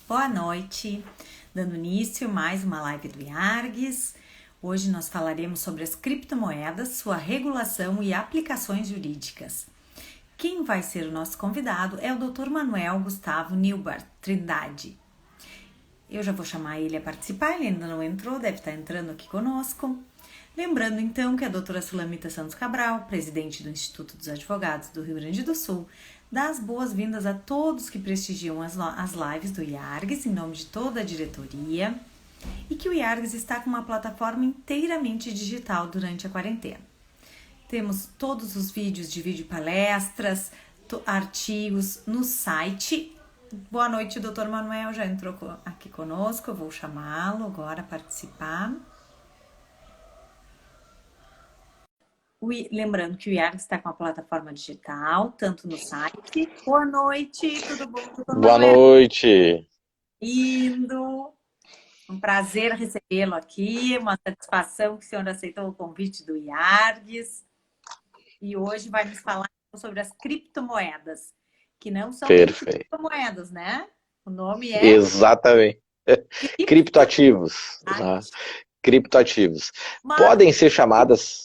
Boa noite, dando início a mais uma live do IARGS. Hoje nós falaremos sobre as criptomoedas, sua regulação e aplicações jurídicas. Quem vai ser o nosso convidado é o Dr. Manuel Gustavo Nilbart Trindade. Eu já vou chamar ele a participar, ele ainda não entrou, deve estar entrando aqui conosco. Lembrando então que a doutora Sulamita Santos Cabral, presidente do Instituto dos Advogados do Rio Grande do Sul, dá as boas-vindas a todos que prestigiam as lives do IARGS, em nome de toda a diretoria, e que o IARGS está com uma plataforma inteiramente digital durante a quarentena. Temos todos os vídeos de videopalestras, artigos no site. Boa noite, doutor Manuel, já entrou aqui conosco, eu vou chamá-lo agora a participar. Lembrando que o IARGS está com a plataforma digital, tanto no site. Boa noite, tudo bom, doutor Boa Manuel? noite. Indo. Um prazer recebê-lo aqui, uma satisfação que o senhor aceitou o convite do IARGS. E hoje vai nos falar sobre as criptomoedas, que não são bem criptomoedas, né? O nome é... Exatamente. Criptoativos. Né? Criptoativos. Podem ser chamadas...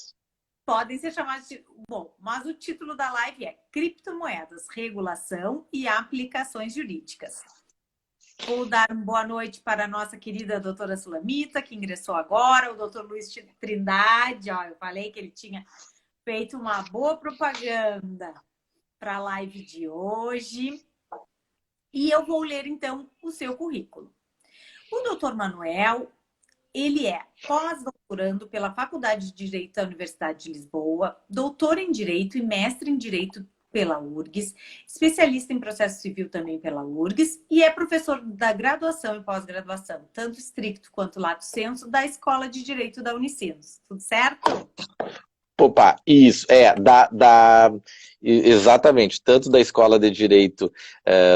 Podem ser chamadas de... Bom, mas o título da live é Criptomoedas, Regulação e Aplicações Jurídicas. Vou dar uma boa noite para a nossa querida doutora Sulamita, que ingressou agora, o doutor Luiz Trindade. Ó, eu falei que ele tinha feito uma boa propaganda para a live de hoje. E eu vou ler, então, o seu currículo. O doutor Manuel, ele é pós-doutorando pela Faculdade de Direito da Universidade de Lisboa, doutor em Direito e mestre em Direito pela URGS, especialista em processo civil também pela URGS e é professor da graduação e pós-graduação, tanto estricto quanto lato sensu, da Escola de Direito da Unicinos. Tudo certo? Opa, isso, exatamente, tanto da Escola de Direito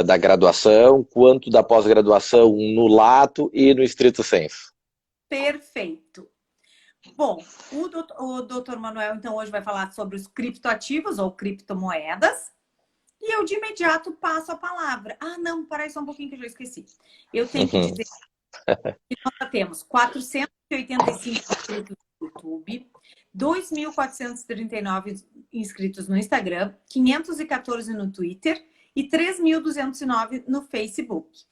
da graduação, quanto da pós-graduação no lato e no estrito sensu. Perfeito. Bom, o doutor Manuel, então, hoje vai falar sobre os criptoativos ou criptomoedas. E eu, de imediato, passo a palavra. Ah, não, peraí só um pouquinho que eu já esqueci. Eu tenho que dizer que nós temos 485 inscritos no YouTube, 2.439 inscritos no Instagram, 514 no Twitter e 3.209 no Facebook.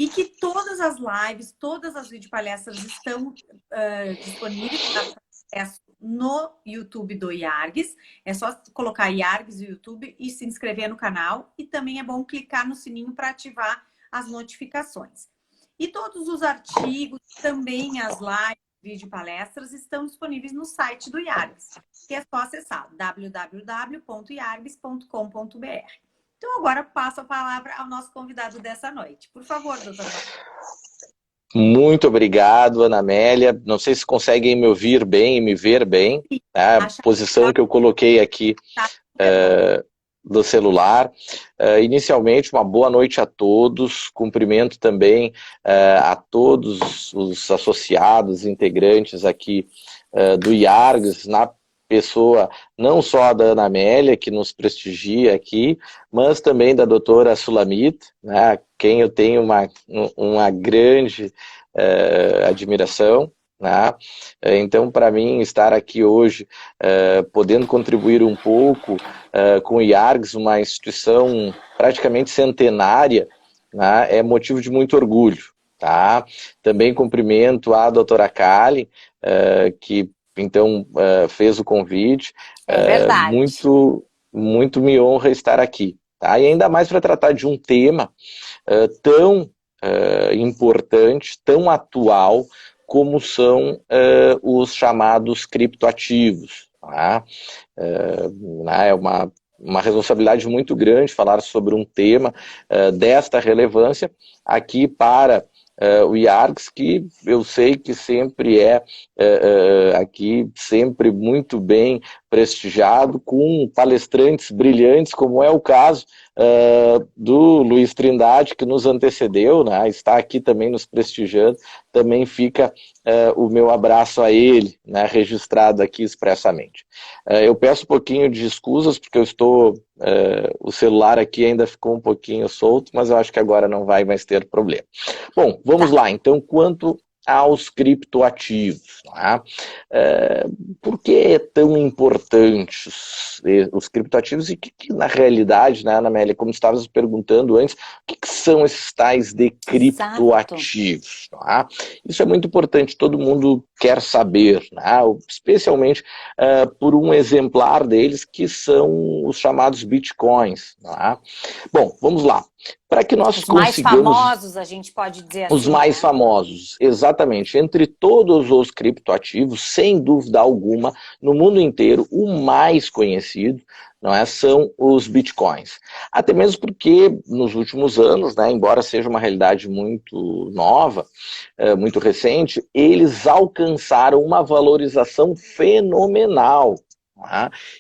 E que todas as lives, todas as videopalestras estão disponíveis para acesso no YouTube do IARGS. É só colocar IARGS no YouTube e se inscrever no canal. E também é bom clicar no sininho para ativar as notificações. E todos os artigos, também as lives, videopalestras, estão disponíveis no site do IARGS, que é só acessar www.iargs.com.br. Então, agora passo a palavra ao nosso convidado dessa noite. Por favor, doutora. Muito obrigado, Ana Amélia. Não sei se conseguem me ouvir bem e me ver bem. Tá? A posição que eu coloquei aqui do celular. Inicialmente, uma boa noite a todos. Cumprimento também a todos os associados, integrantes aqui do IARGS, na pessoa não só da Ana Amélia, que nos prestigia aqui, mas também da doutora Sulamita, né, quem eu tenho uma grande admiração. Né? Então, para mim, estar aqui hoje, podendo contribuir um pouco com o IARGS, uma instituição praticamente centenária, né, é motivo de muito orgulho. Tá? Também cumprimento a doutora Kali, que então fez o convite. Muito me honra estar aqui. Tá? E ainda mais para tratar de um tema tão importante, tão atual, como são os chamados criptoativos. Tá? É uma responsabilidade muito grande falar sobre um tema desta relevância aqui para o IARGS, que eu sei que sempre aqui sempre muito bem prestigiado, com palestrantes brilhantes, como é o caso do Luiz Trindade, que nos antecedeu, né, está aqui também nos prestigiando. Também fica o meu abraço a ele, né, registrado aqui expressamente. Eu peço um pouquinho de escusas, porque eu estou... o celular aqui ainda ficou um pouquinho solto, mas eu acho que agora não vai mais ter problema. Bom, vamos lá. Então, quanto aos criptoativos, tá? Por que é tão importante os criptoativos e que na realidade, né, Ana Amélia, como estavas perguntando antes, o que são esses tais de criptoativos? Tá? Isso é muito importante, todo mundo quer saber, né? Especialmente por um exemplar deles, que são os chamados bitcoins. Tá? Bom, vamos lá. Para que nós consigamos... mais famosos, a gente pode dizer assim. Os mais famosos, exatamente. Entre todos os criptoativos, sem dúvida alguma, no mundo inteiro, o mais conhecido, não é, são os bitcoins. Até mesmo porque, nos últimos anos, né, embora seja uma realidade muito nova, muito recente, eles alcançaram uma valorização fenomenal.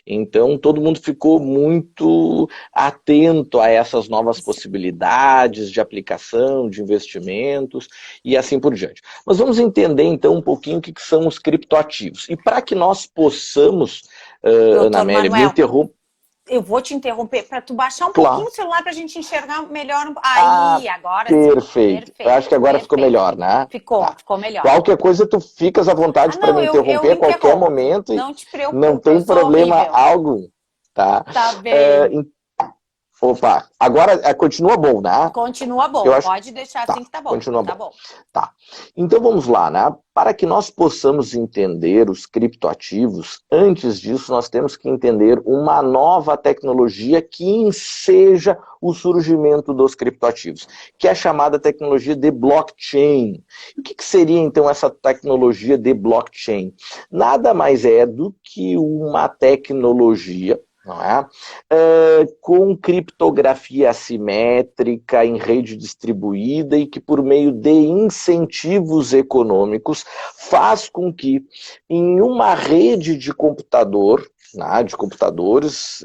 Então todo mundo ficou muito atento a essas novas possibilidades de aplicação, de investimentos e assim por diante. Mas vamos entender então um pouquinho o que são os criptoativos. E para que nós possamos, Ana Amélia, me interromper. Eu vou te interromper para tu baixar um pouquinho o celular para a gente enxergar melhor. Aí, agora perfeito. Sim. Perfeito. Eu acho que agora ficou melhor, né? Ficou melhor. Qualquer coisa, tu ficas à vontade para me interromper a qualquer momento. Não te preocupe. Não tem problema algum. Tá bem. Opa, agora continua bom, né? Continua bom, pode deixar assim que tá bom. Continua bom. Tá. Então vamos lá, né? Para que nós possamos entender os criptoativos, antes disso nós temos que entender uma nova tecnologia que enseja o surgimento dos criptoativos, que é a chamada tecnologia de blockchain. E o que seria então essa tecnologia de blockchain? Nada mais é do que uma tecnologia, não é? Com criptografia assimétrica em rede distribuída e que por meio de incentivos econômicos faz com que em uma rede de computadores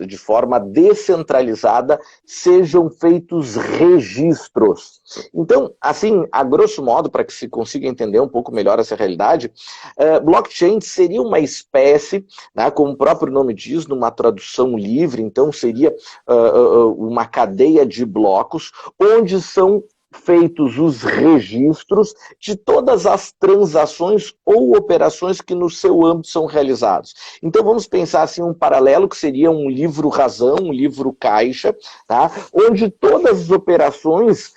de forma descentralizada sejam feitos registros. Então, assim, a grosso modo, para que se consiga entender um pouco melhor essa realidade, blockchain seria uma espécie, né, como o próprio nome diz, numa tradução livre, então seria uma cadeia de blocos, onde são feitos os registros de todas as transações ou operações que no seu âmbito são realizados. Então vamos pensar assim um paralelo que seria um livro razão, um livro caixa, tá? Onde todas as operações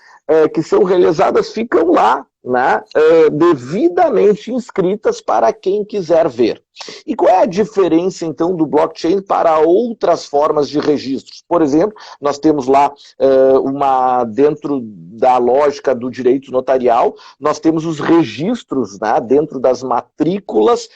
que são realizadas ficam lá, né, devidamente inscritas para quem quiser ver. E qual é a diferença, então, do blockchain para outras formas de registros? Por exemplo, nós temos lá, dentro da lógica do direito notarial, nós temos os registros, né, dentro das matrículas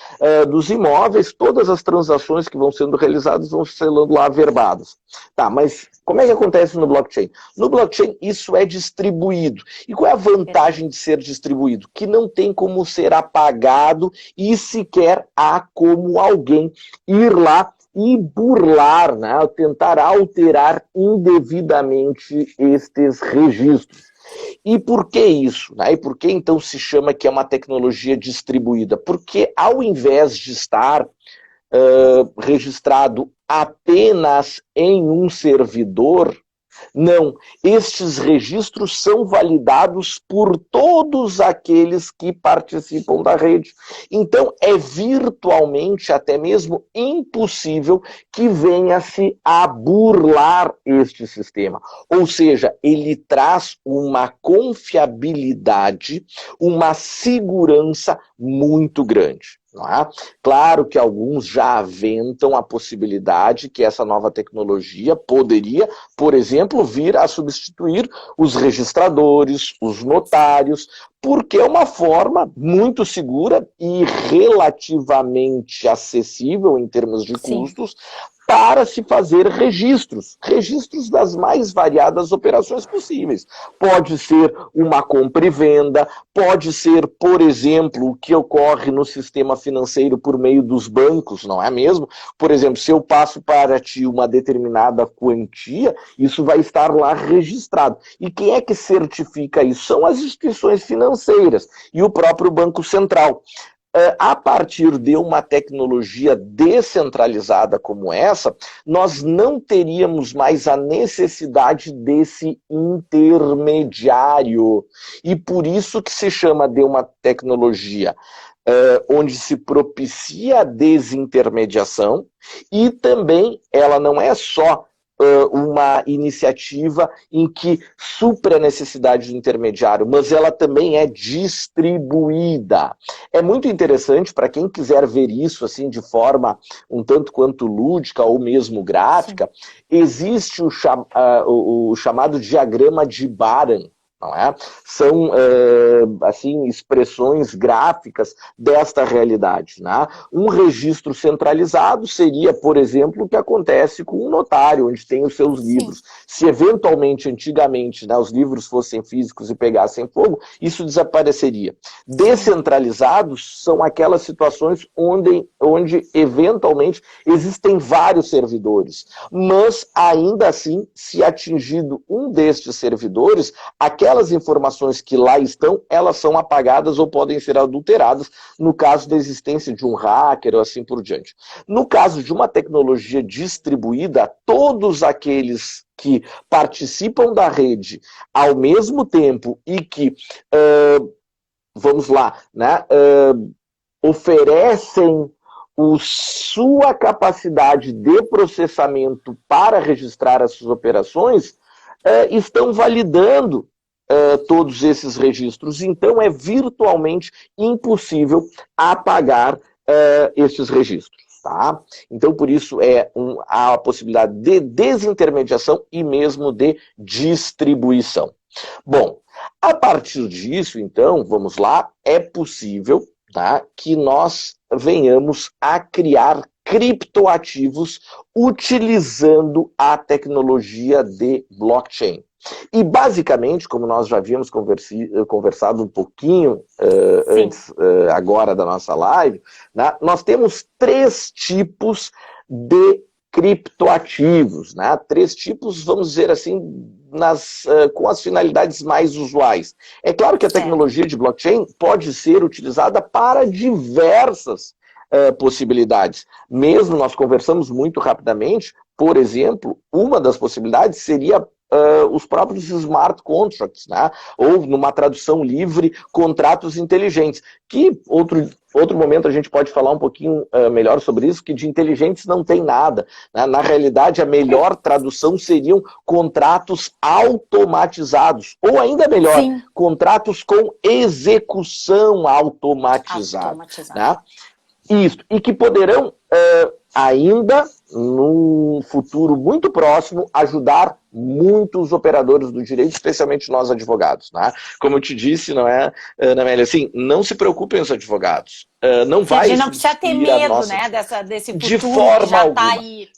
dos imóveis, todas as transações que vão sendo realizadas vão sendo lá averbadas. Tá, mas como é que acontece no blockchain? No blockchain, isso é distribuído. E qual é a vantagem de ser distribuído? Que não tem como ser apagado e sequer há como alguém ir lá e burlar, né? Tentar alterar indevidamente estes registros. E por que isso? Né? E por que então se chama que é uma tecnologia distribuída? Porque ao invés de estar registrado apenas em um servidor, não, estes registros são validados por todos aqueles que participam da rede. Então, é virtualmente até mesmo impossível que venha-se a burlar este sistema. Ou seja, ele traz uma confiabilidade, uma segurança muito grande. Não é? Claro que alguns já aventam a possibilidade que essa nova tecnologia poderia, por exemplo, vir a substituir os registradores, os notários, porque é uma forma muito segura e relativamente acessível em termos de custos para se fazer registros das mais variadas operações possíveis. Pode ser uma compra e venda, pode ser, por exemplo, o que ocorre no sistema financeiro por meio dos bancos, não é mesmo? Por exemplo, se eu passo para ti uma determinada quantia, isso vai estar lá registrado. E quem é que certifica isso? São as instituições financeiras e o próprio Banco Central. A partir de uma tecnologia descentralizada como essa, nós não teríamos mais a necessidade desse intermediário. E por isso que se chama de uma tecnologia onde se propicia a desintermediação e também ela não é só uma iniciativa em que supre a necessidade do intermediário, mas ela também é distribuída. É muito interessante para quem quiser ver isso assim de forma um tanto quanto lúdica ou mesmo gráfica. Sim. Existe o chamado diagrama de Baran. Não é? São assim, expressões gráficas desta realidade. Né? Um registro centralizado seria, por exemplo, o que acontece com um notário, onde tem os seus livros. Sim. Se eventualmente, antigamente, né, os livros fossem físicos e pegassem fogo, isso desapareceria. Descentralizados são aquelas situações onde eventualmente existem vários servidores, mas ainda assim, se atingido um destes servidores, aquelas informações que lá estão, elas são apagadas ou podem ser adulteradas no caso da existência de um hacker ou assim por diante. No caso de uma tecnologia distribuída, todos aqueles que participam da rede ao mesmo tempo e que, vamos lá, né, oferecem sua capacidade de processamento para registrar essas operações, estão validando todos esses registros. Então, é virtualmente impossível apagar esses registros. Tá? Então, por isso, há a possibilidade de desintermediação e mesmo de distribuição. Bom, a partir disso, então, vamos lá, é possível, tá, que nós venhamos a criar criptoativos utilizando a tecnologia de blockchain. E, basicamente, como nós já havíamos conversado um pouquinho antes, agora da nossa live, né, nós temos 3 tipos de criptoativos. Né? 3 tipos, vamos dizer assim, com as finalidades mais usuais. É claro que a tecnologia de blockchain pode ser utilizada para diversas possibilidades. Mesmo nós conversamos muito rapidamente, por exemplo, uma das possibilidades seria os próprios smart contracts, né? Ou, numa tradução livre, contratos inteligentes, que outro momento a gente pode falar um pouquinho melhor sobre isso, que de inteligentes não tem nada. Né? Na realidade, a melhor tradução seriam contratos automatizados, ou ainda melhor, Sim. contratos com execução automatizada. Né? Isso, e que poderão ainda, num futuro muito próximo, ajudar muitos operadores do direito, especialmente nós advogados. Né? Como eu te disse, não é, Ana Amélia, assim, não se preocupem os advogados. Não vai não precisa ter medo, nossa... né, desse futuro de forma que já alguma, tá aí.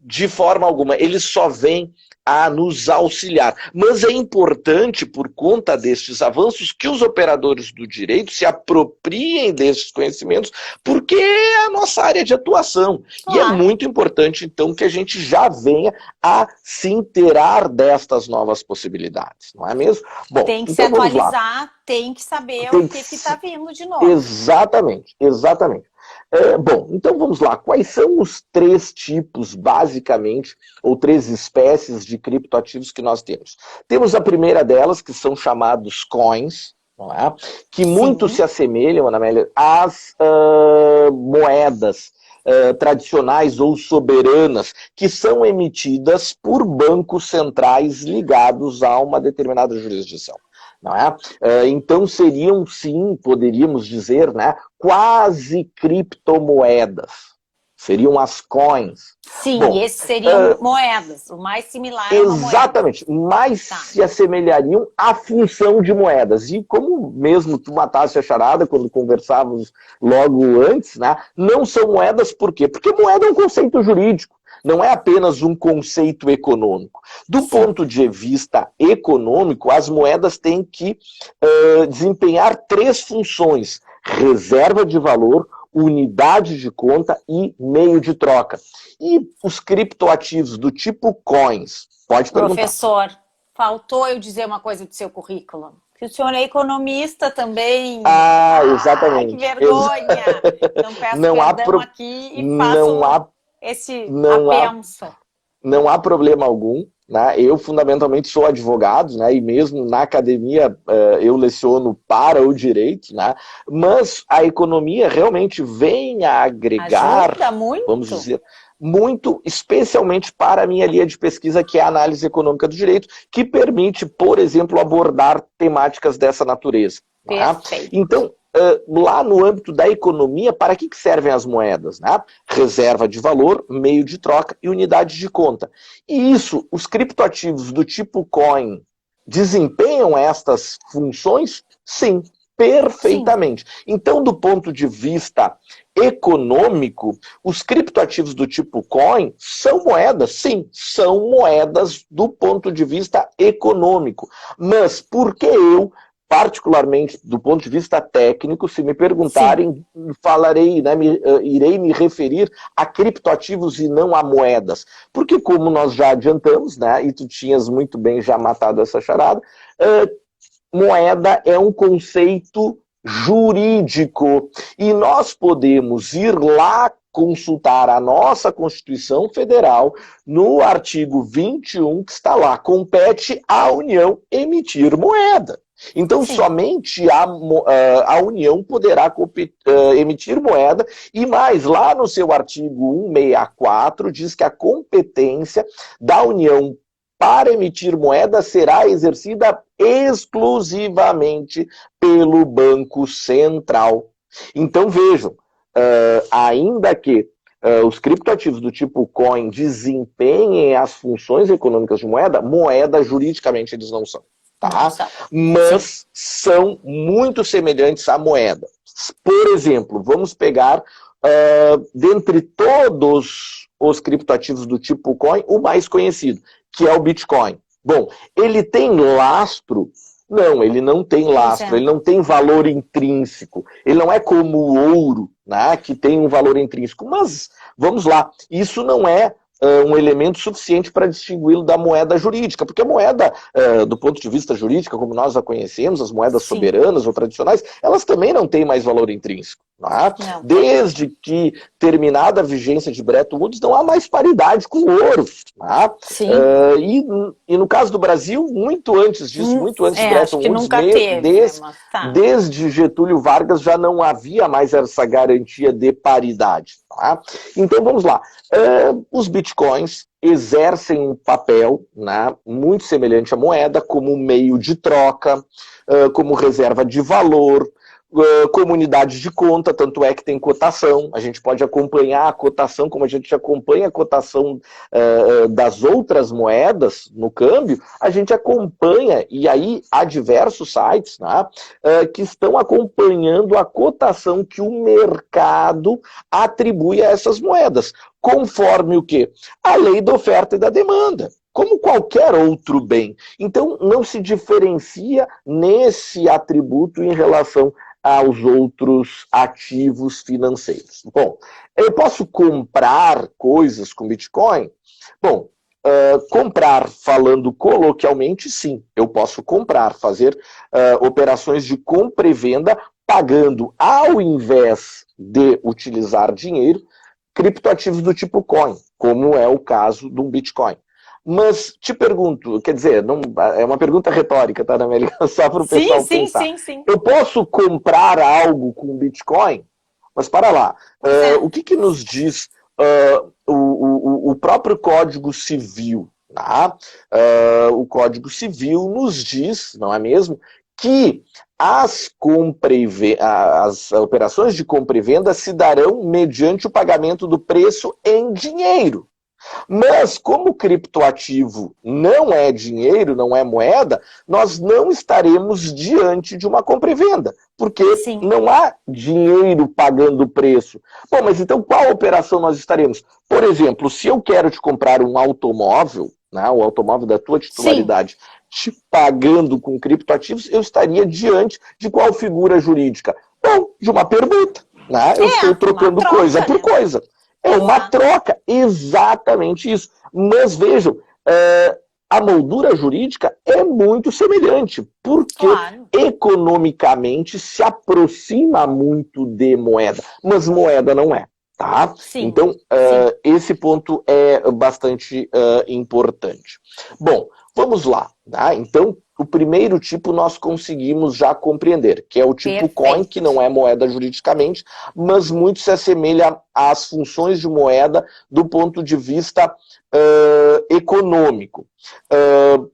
De forma alguma. Eles só vêm a nos auxiliar. Mas é importante, por conta destes avanços, que os operadores do direito se apropriem desses conhecimentos, porque é a nossa área de atuação. Claro. E é muito importante, então, que a gente já venha a se inteirar destas novas possibilidades, não é mesmo? Bom, tem que então se atualizar, tem que saber o que está vindo de novo. Exatamente, exatamente. Bom, então vamos lá. Quais são os 3 tipos, basicamente, ou 3 espécies de criptoativos que nós temos? Temos a primeira delas, que são chamados coins, não é? Que Sim. muito se assemelham, Ana Amélia, às moedas tradicionais ou soberanas, que são emitidas por bancos centrais ligados a uma determinada jurisdição. Não é? Então seriam, sim, poderíamos dizer, né, quase criptomoedas. Seriam as coins. Sim, Bom, esses seriam moedas, o mais similar a uma moeda. Exatamente, mais se assemelhariam à função de moedas. E como mesmo tu mataste a charada quando conversávamos logo antes, né, não são moedas por quê? Porque moeda é um conceito jurídico. Não é apenas um conceito econômico. Do ponto de vista econômico, as moedas têm que desempenhar 3 funções: reserva de valor, unidade de conta e meio de troca. E os criptoativos do tipo coins? Pode perguntar. Professor, faltou eu dizer uma coisa do seu currículo. Que o senhor é economista também. Exatamente. Que vergonha! Então peço perdão aqui e faço esse apenso. Não há problema algum, né? Eu fundamentalmente sou advogado, né? E mesmo na academia eu leciono para o direito, né? Mas a economia realmente vem a agregar, ajuda muito. Vamos dizer, muito, especialmente para a minha linha de pesquisa, que é a análise econômica do direito, que permite, por exemplo, abordar temáticas dessa natureza. Perfeito. Né? Então, lá no âmbito da economia, para que servem as moedas? Né? Reserva de valor, meio de troca e unidade de conta. E isso, os criptoativos do tipo coin desempenham estas funções? Sim, perfeitamente. Sim. Então, do ponto de vista econômico, os criptoativos do tipo coin são moedas? Sim, são moedas do ponto de vista econômico. Mas por que eu, particularmente do ponto de vista técnico, se me perguntarem, falarei, né, irei me referir a criptoativos e não a moedas? Porque como nós já adiantamos, né, e tu tinhas muito bem já matado essa charada, moeda é um conceito jurídico e nós podemos ir lá consultar a nossa Constituição Federal no artigo 21, que está lá: compete à União emitir moeda. Então, somente a União poderá emitir moeda, e mais, lá no seu artigo 164, diz que a competência da União para emitir moeda será exercida exclusivamente pelo Banco Central. Então, vejam, ainda que os criptoativos do tipo coin desempenhem as funções econômicas de moeda, moeda juridicamente eles não são. Tá? Mas são muito semelhantes à moeda. Por exemplo, vamos pegar, dentre todos os criptoativos do tipo coin, o mais conhecido, que é o Bitcoin. Bom, ele tem lastro? Não, ele não tem lastro, ele não tem valor intrínseco. Ele não é como o ouro, né, que tem um valor intrínseco. Mas, vamos lá, isso não é um elemento suficiente para distingui-lo da moeda jurídica, porque a moeda, do ponto de vista jurídico, como nós a conhecemos, as moedas soberanas ou tradicionais, elas também não têm mais valor intrínseco. Não. Desde que terminada a vigência de Bretton Woods, não há mais paridade com o ouro. E no caso do Brasil, muito antes disso, muito antes de Bretton Woods, desde Getúlio Vargas já não havia mais essa garantia de paridade. Tá? Então vamos lá. Os bitcoins exercem um papel, né, muito semelhante à moeda, como meio de troca, como reserva de valor, como unidade de conta, tanto é que tem cotação. A gente pode acompanhar a cotação, como a gente acompanha a cotação das outras moedas no câmbio, a gente acompanha, e aí há diversos sites, né, que estão acompanhando a cotação que o mercado atribui a essas moedas, conforme o quê? A lei da oferta e da demanda, como qualquer outro bem. Então, não se diferencia nesse atributo em relação aos outros ativos financeiros. Bom, eu posso comprar coisas com Bitcoin? Bom, comprar, falando coloquialmente, sim, eu posso comprar, fazer operações de compra e venda, pagando, ao invés de utilizar dinheiro, criptoativos do tipo coin, como é o caso do Bitcoin. Mas te pergunto, quer dizer, não, é uma pergunta retórica, tá, Amélia? Só para o pessoal pensar. Sim. Eu posso comprar algo com Bitcoin? Mas para lá, o que nos diz o próprio Código Civil? Tá? O Código Civil nos diz, não é mesmo, que as operações de compra e venda se darão mediante o pagamento do preço em dinheiro. Mas, como o criptoativo não é dinheiro, não é moeda, nós não estaremos diante de uma compra e venda, porque Sim. não há dinheiro pagando o preço. Bom, mas então qual operação nós estaremos? Por exemplo, se eu quero te comprar um automóvel, né, o automóvel da tua titularidade, te pagando com criptoativos, eu estaria diante de qual figura jurídica? Bom, de uma permuta. Né? Eu estou trocando coisa por coisa. É uma troca, exatamente isso. Mas vejam, a moldura jurídica é muito semelhante, porque economicamente se aproxima muito de moeda, mas moeda não é. Tá? Sim, então, esse ponto é bastante importante. Bom, vamos lá. Tá? Então, o primeiro tipo nós conseguimos já compreender, que é o tipo coin, que não é moeda juridicamente, mas muito se assemelha às funções de moeda do ponto de vista econômico.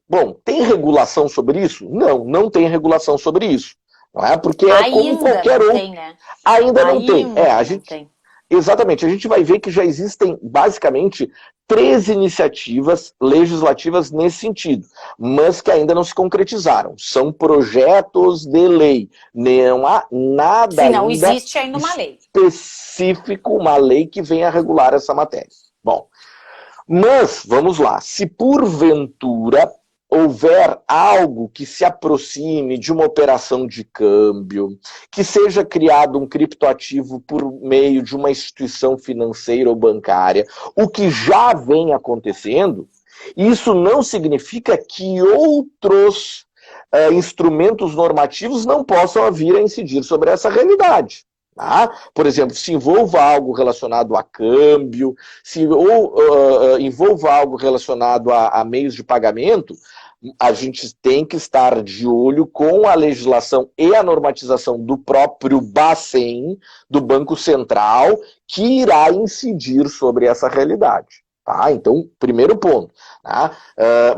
Bom, tem regulação sobre isso? Não, não tem regulação sobre isso. Não é? Porque é como qualquer outro. Tem, né? Ainda não tem. Exatamente, a gente vai ver que já existem basicamente 3 iniciativas legislativas nesse sentido, mas que ainda não se concretizaram. São projetos de lei. Não há nada ainda não existe ainda uma lei específico, uma lei que venha regular essa matéria. Bom, mas, vamos lá, se porventura houver algo que se aproxime de uma operação de câmbio, que seja criado um criptoativo por meio de uma instituição financeira ou bancária, o que já vem acontecendo, isso não significa que outros instrumentos normativos não possam vir a incidir sobre essa realidade. Tá? Por exemplo, se envolva algo relacionado a câmbio, se envolva algo relacionado a meios de pagamento, a gente tem que estar de olho com a legislação e a normatização do próprio Bacen, do Banco Central, que irá incidir sobre essa realidade. Tá? Então, primeiro ponto. Tá?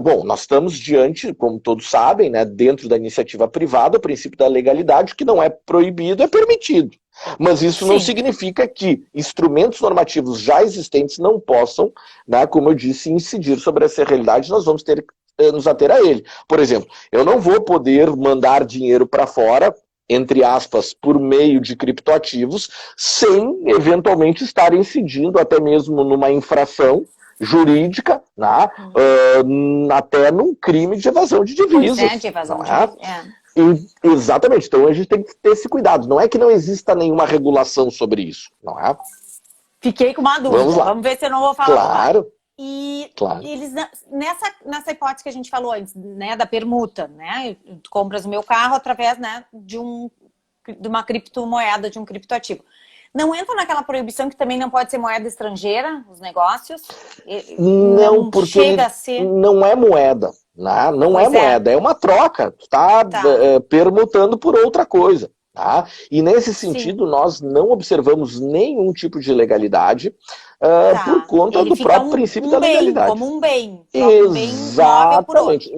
Bom, nós estamos diante, como todos sabem, né, dentro da iniciativa privada, o princípio da legalidade, que não é proibido, é permitido. Mas isso não significa que instrumentos normativos já existentes não possam, né, como eu disse, incidir sobre essa realidade. Nós vamos ter que nos ater a ele. Por exemplo, eu não vou poder mandar dinheiro para fora, entre aspas, por meio de criptoativos, sem eventualmente estar incidindo até mesmo numa infração jurídica, né, até num crime de evasão de divisas. Pois de evasão de divisas. Exatamente, então a gente tem que ter esse cuidado. Não é que não exista nenhuma regulação sobre isso, não é? Fiquei com uma dúvida, vamos ver se eu não vou falar. Claro. E eles, nessa hipótese que a gente falou antes, né, da permuta, né, tu compras o meu carro através, né, de uma criptomoeda, de um criptoativo. Não entra naquela proibição que também não pode ser moeda estrangeira, os negócios? Não, porque chega a ser... não é moeda. Não é moeda, é uma troca. Tu tá permutando por outra coisa. Tá? E nesse sentido, nós não observamos nenhum tipo de ilegalidade por conta do próprio princípio da legalidade. Como um bem. Exatamente.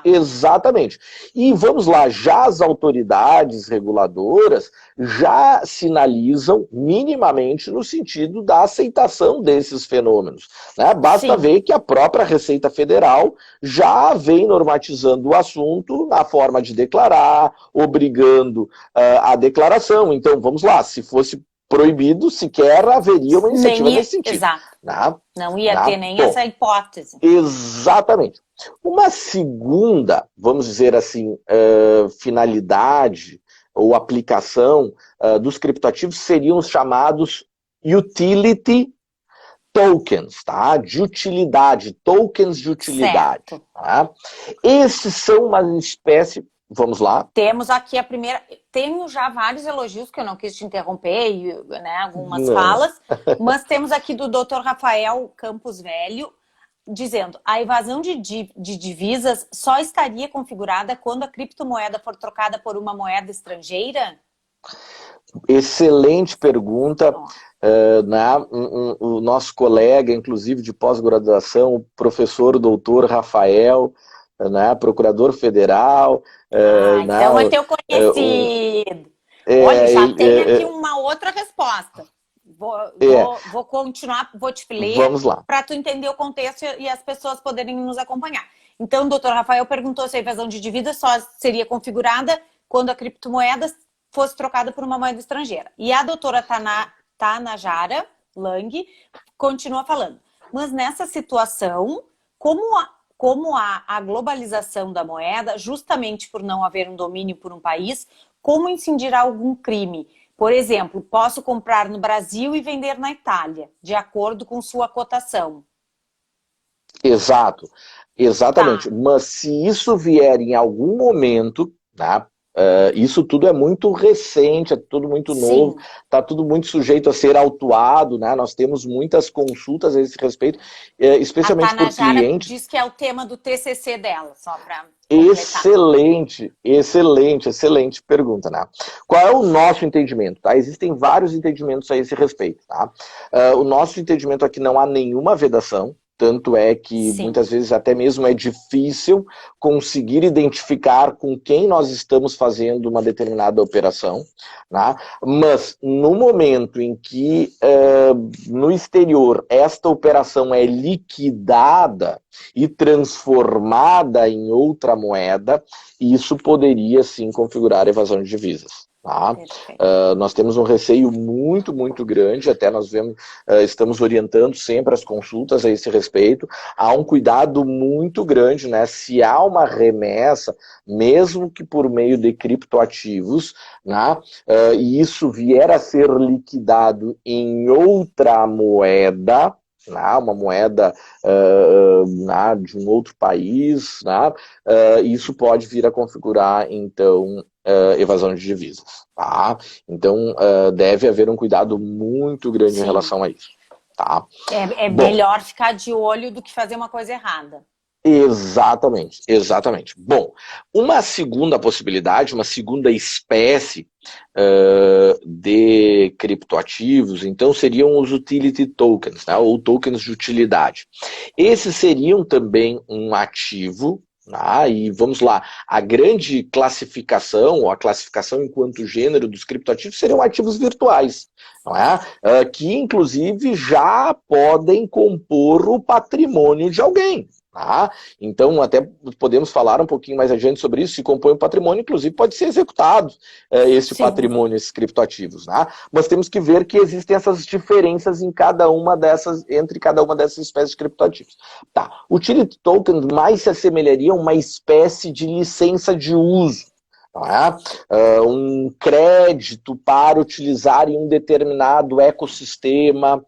Exatamente. E vamos lá, já as autoridades reguladoras já sinalizam minimamente no sentido da aceitação desses fenômenos. Né? Basta ver que a própria Receita Federal já vem normatizando o assunto na forma de declarar, obrigando a declaração. Então, vamos lá, se fosse proibido, sequer haveria uma iniciativa nesse sentido. Exato. Não ia ter nem essa hipótese. Exatamente. Uma segunda, vamos dizer assim, finalidade ou aplicação dos criptoativos seriam os chamados utility tokens, tá? De utilidade, tokens de utilidade. Tá? Esses são uma espécie... Vamos lá. Temos aqui a primeira... Tenho já vários elogios, que eu não quis te interromper, né, algumas falas, mas temos aqui do Dr. Rafael Campos Velho, dizendo: a evasão de divisas só estaria configurada quando a criptomoeda for trocada por uma moeda estrangeira? Excelente pergunta. O nosso colega, inclusive de pós-graduação, o professor doutor Rafael, né, procurador federal. Então é teu conhecido. Olha, já tem aqui uma outra resposta. vou continuar, vou te ler para tu entender o contexto e as pessoas poderem nos acompanhar. Então, o doutor Rafael perguntou se a evasão de dívida só seria configurada quando a criptomoeda fosse trocada por uma moeda estrangeira. E a doutora Tanajara Lang continua falando. Mas nessa situação, como há a globalização da moeda, justamente por não haver um domínio por um país, como incidirá algum crime? Por exemplo, posso comprar no Brasil e vender na Itália, de acordo com sua cotação. Exato, exatamente. Tá. Mas se isso vier em algum momento, tá? Isso tudo é muito recente, é tudo muito novo, está tudo muito sujeito a ser autuado, né? Nós temos muitas consultas a esse respeito, especialmente por clientes. Diz que é o tema do TCC dela, só para... Excelente, excelente, excelente pergunta, né? Qual é o nosso entendimento, tá? Existem vários entendimentos a esse respeito, tá? O nosso entendimento é que não há nenhuma vedação, tanto é que muitas vezes até mesmo é difícil conseguir identificar com quem nós estamos fazendo uma determinada operação, né? Mas no momento em que no exterior esta operação é liquidada e transformada em outra moeda, isso poderia sim configurar evasão de divisas. Tá? Nós temos um receio muito, muito grande, até nós estamos orientando sempre as consultas a esse respeito. Há um cuidado muito grande, né? Se há uma remessa, mesmo que por meio de criptoativos, né? E isso vier a ser liquidado em outra moeda, uma moeda de um outro país, isso pode vir a configurar, então, evasão de divisas. Tá? Então, deve haver um cuidado muito grande em relação a isso. Tá? Bom, melhor ficar de olho do que fazer uma coisa errada. Exatamente, exatamente. Bom, uma segunda possibilidade, uma segunda espécie de criptoativos, então seriam os utility tokens, né, ou tokens de utilidade. Esses seriam também um ativo, e vamos lá, a grande classificação, ou a classificação enquanto gênero dos criptoativos seriam ativos virtuais, não é? Que inclusive já podem compor o patrimônio de alguém. Tá? Então, até podemos falar um pouquinho mais adiante sobre isso. Se compõe um patrimônio, inclusive pode ser executado esse patrimônio, esses criptoativos. Tá? Mas temos que ver que existem essas diferenças entre cada uma dessas espécies de criptoativos. Tá. Utility token mais se assemelharia a uma espécie de licença de uso. Um crédito para utilizar em um determinado ecossistema,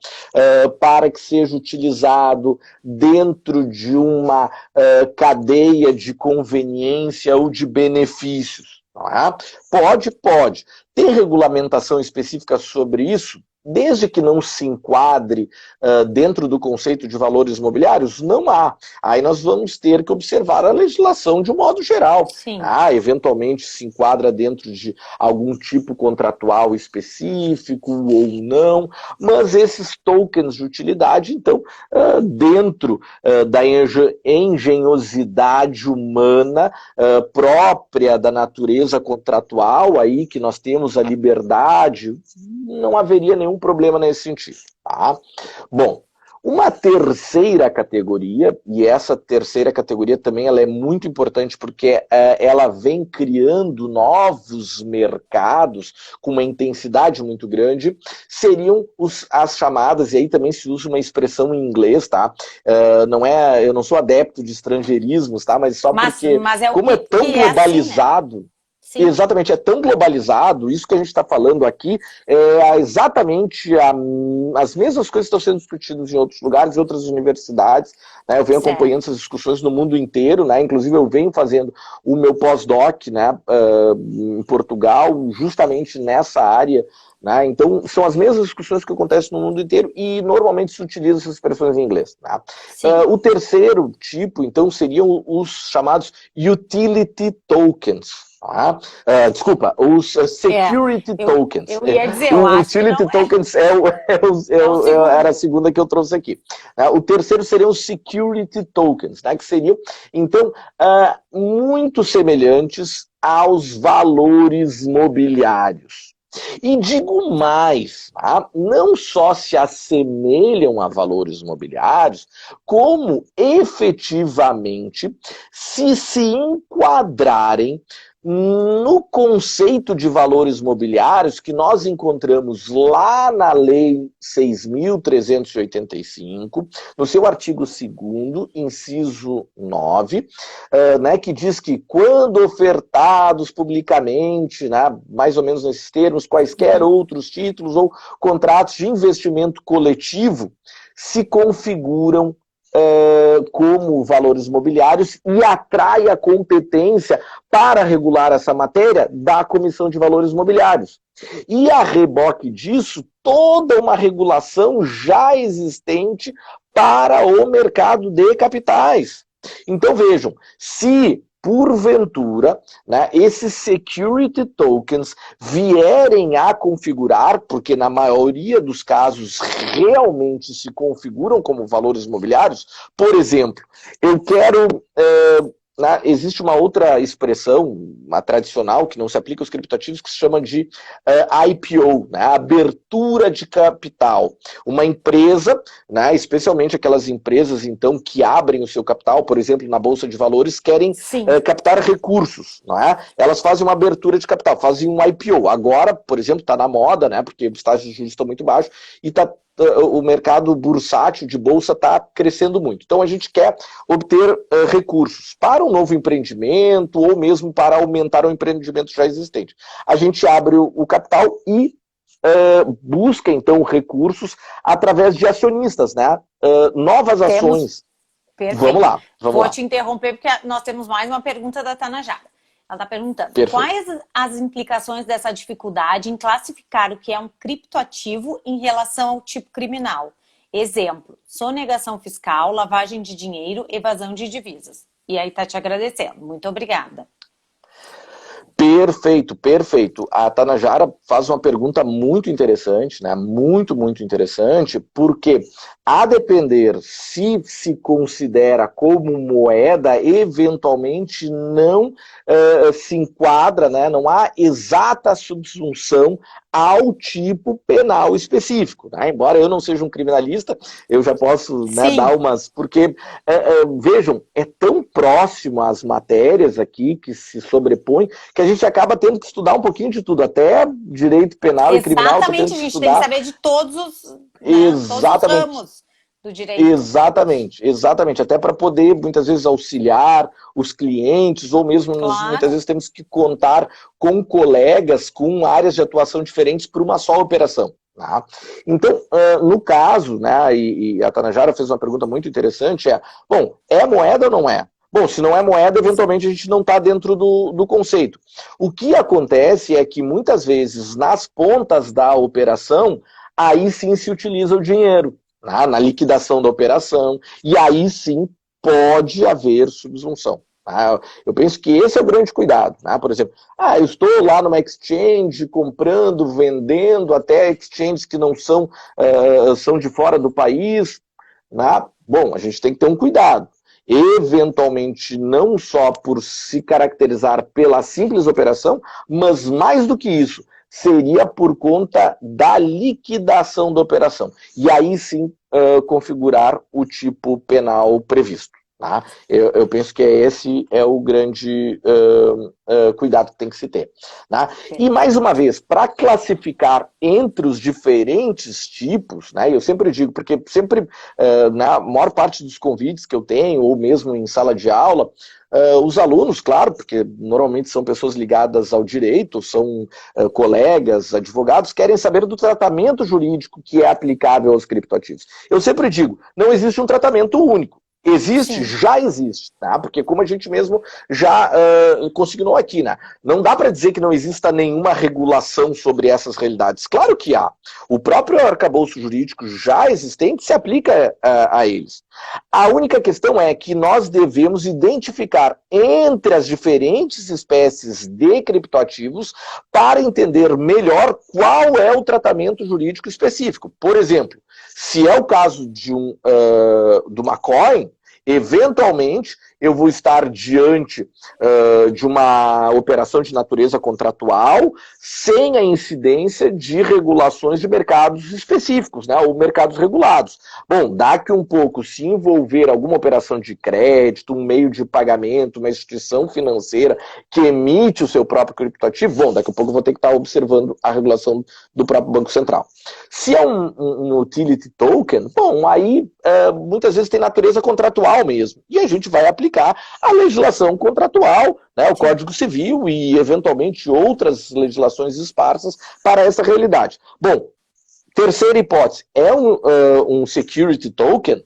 para que seja utilizado dentro de uma cadeia de conveniência ou de benefícios. Pode. Tem regulamentação específica sobre isso? Desde que não se enquadre dentro do conceito de valores imobiliários, não há. Aí nós vamos ter que observar a legislação de um modo geral. Eventualmente se enquadra dentro de algum tipo contratual específico ou não, mas esses tokens de utilidade, então, dentro da engenhosidade humana própria da natureza contratual, aí que nós temos a liberdade, não haveria nenhum problema nesse sentido. Tá? Bom, uma terceira categoria, e essa terceira categoria também ela é muito importante porque ela vem criando novos mercados com uma intensidade muito grande, seriam as chamadas, e aí também se usa uma expressão em inglês, tá? Eu não sou adepto de estrangeirismos, tá? Mas só porque, como é tão globalizado... Assim, né? Sim. Exatamente, é tão globalizado, isso que a gente está falando aqui, exatamente as mesmas coisas estão sendo discutidas em outros lugares, em outras universidades, né? Eu venho acompanhando essas discussões no mundo inteiro, né? Inclusive eu venho fazendo o meu pós-doc, né, em Portugal, justamente nessa área, né? Então são as mesmas discussões que acontecem no mundo inteiro e normalmente se utiliza essas expressões em inglês. Né? O terceiro tipo, então, seriam os chamados utility tokens. Desculpa, os security tokens. Eu ia dizer, o utility tokens era a segunda que eu trouxe aqui. O terceiro seriam os security tokens, né, que seriam, então, muito semelhantes aos valores mobiliários. E digo mais, tá? Não só se assemelham a valores imobiliários, como efetivamente se enquadrarem no conceito de valores mobiliários que nós encontramos lá na Lei 6.385, no seu artigo 2º, inciso 9, né, que diz que quando ofertados publicamente, né, mais ou menos nesses termos, quaisquer outros títulos ou contratos de investimento coletivo, se configuram como valores imobiliários e atrai a competência para regular essa matéria da Comissão de Valores Imobiliários. E a reboque disso, toda uma regulação já existente para o mercado de capitais. Então vejam, se porventura, né, esses security tokens vierem a configurar, porque na maioria dos casos realmente se configuram como valores imobiliários, por exemplo, eu quero... existe uma outra expressão, uma tradicional, que não se aplica aos criptoativos, que se chama de IPO, né, abertura de capital. Uma empresa, né, especialmente aquelas empresas então que abrem o seu capital, por exemplo, na Bolsa de Valores, querem captar recursos. Não é? Elas fazem uma abertura de capital, fazem um IPO. Agora, por exemplo, está na moda, né, porque os taxas de juros estão muito baixos, e o mercado bursátil de bolsa está crescendo muito. Então a gente quer obter recursos para um novo empreendimento ou mesmo para aumentar um empreendimento já existente. A gente abre o capital e busca então recursos através de acionistas, né? Novas ações. Perfeito. Vamos lá. Vou te interromper porque nós temos mais uma pergunta da Tanajara. Ela está perguntando, perfeito, quais as implicações dessa dificuldade em classificar o que é um criptoativo em relação ao tipo criminal? Exemplo, sonegação fiscal, lavagem de dinheiro, evasão de divisas. E aí está te agradecendo. Muito obrigada. Perfeito, perfeito. A Tanajara faz uma pergunta muito interessante, né? Muito, muito interessante, porque a depender se se considera como moeda, eventualmente não se enquadra, né? Não há exata subsunção ao tipo penal específico, né? Embora eu não seja um criminalista, eu já posso, né, dar umas... Porque, vejam, é tão próximo às matérias aqui que se sobrepõem, que a gente acaba tendo que estudar um pouquinho de tudo, até direito penal e criminal. Exatamente, a gente tem que saber de todos os, todos os ramos do direito. Exatamente, até para poder muitas vezes auxiliar os clientes, ou mesmo muitas vezes temos que contar com colegas com áreas de atuação diferentes por uma só operação. Tá? Então, no caso, né, e a Tanajara fez uma pergunta muito interessante, bom, é moeda ou não é? Bom, se não é moeda, eventualmente a gente não está dentro do conceito. O que acontece é que muitas vezes nas pontas da operação, aí sim se utiliza o dinheiro, né, na liquidação da operação, e aí sim pode haver subsunção. Tá? Eu penso que esse é o grande cuidado. Né? Por exemplo, eu estou lá numa exchange comprando, vendendo, até exchanges que não são de fora do país. Né? Bom, a gente tem que ter um cuidado. Eventualmente, não só por se caracterizar pela simples operação, mas mais do que isso, seria por conta da liquidação da operação. E aí sim configurar o tipo penal previsto. Tá? Eu penso que esse é o grande cuidado que tem que se ter. Tá? E mais uma vez, para classificar entre os diferentes tipos, né, eu sempre digo, porque sempre, na maior parte dos convites que eu tenho, ou mesmo em sala de aula, os alunos, claro, porque normalmente são pessoas ligadas ao direito, são colegas, advogados, querem saber do tratamento jurídico que é aplicável aos criptoativos. Eu sempre digo, não existe um tratamento único. Existe? Sim. Já existe, tá? Porque como a gente mesmo já consignou aqui, né? Não dá para dizer que não exista nenhuma regulação sobre essas realidades. Claro que há. O próprio arcabouço jurídico já existente se aplica a eles. A única questão é que nós devemos identificar entre as diferentes espécies de criptoativos para entender melhor qual é o tratamento jurídico específico. Por exemplo, se é o caso de uma coin, Eventualmente, eu vou estar diante de uma operação de natureza contratual sem a incidência de regulações de mercados específicos, né, ou mercados regulados. Bom, daqui um pouco, se envolver alguma operação de crédito, um meio de pagamento, uma instituição financeira que emite o seu próprio criptoativo, bom, daqui a pouco eu vou ter que estar observando a regulação do próprio Banco Central. Se é um utility token, bom, aí muitas vezes tem natureza contratual mesmo, e a gente vai aplicar a legislação contratual, né, o Código Civil e, eventualmente, outras legislações esparsas para essa realidade. Bom, terceira hipótese, é um security token?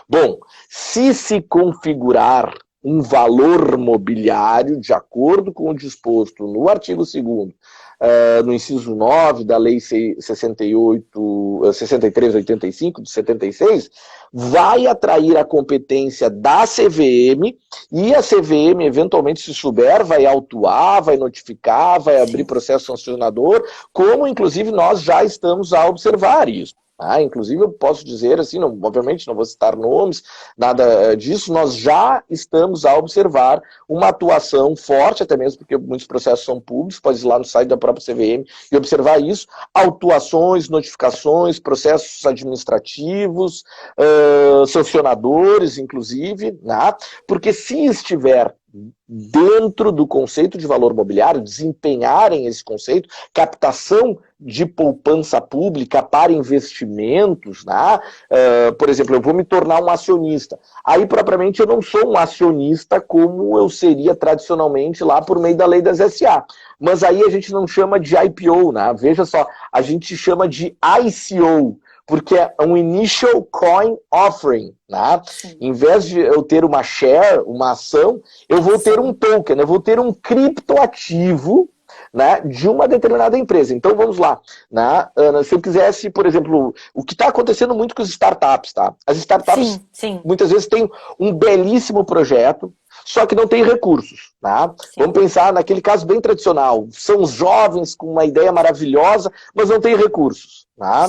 Bom, se configurar um valor mobiliário de acordo com o disposto no artigo 2º, no inciso 9 da Lei 6385 de 76, vai atrair a competência da CVM, e a CVM, eventualmente, se souber, vai autuar, vai notificar, vai abrir processo sancionador, como, inclusive, nós já estamos a observar isso. Inclusive, eu posso dizer assim, obviamente não vou citar nomes, nada disso, nós já estamos a observar uma atuação forte, até mesmo porque muitos processos são públicos, pode ir lá no site da própria CVM e observar isso, autuações, notificações, processos administrativos, sancionadores, inclusive, né? Porque se estiver dentro do conceito de valor mobiliário, desempenharem esse conceito, captação de poupança pública para investimentos, né? Por exemplo, eu vou me tornar um acionista. Aí, propriamente, eu não sou um acionista como eu seria tradicionalmente lá por meio da lei das SA. Mas aí a gente não chama de IPO, né? Veja só, a gente chama de ICO, porque é um Initial Coin Offering, né? Em vez de eu ter uma share, uma ação, eu vou ter um token, eu vou ter um criptoativo, né, de uma determinada empresa. Então vamos lá, né? Ana, se eu quisesse, por exemplo, o que está acontecendo muito com as startups, tá? As startups muitas vezes têm um belíssimo projeto, só que não tem recursos, tá? Vamos pensar naquele caso bem tradicional, são os jovens com uma ideia maravilhosa, mas não tem recursos. Tá?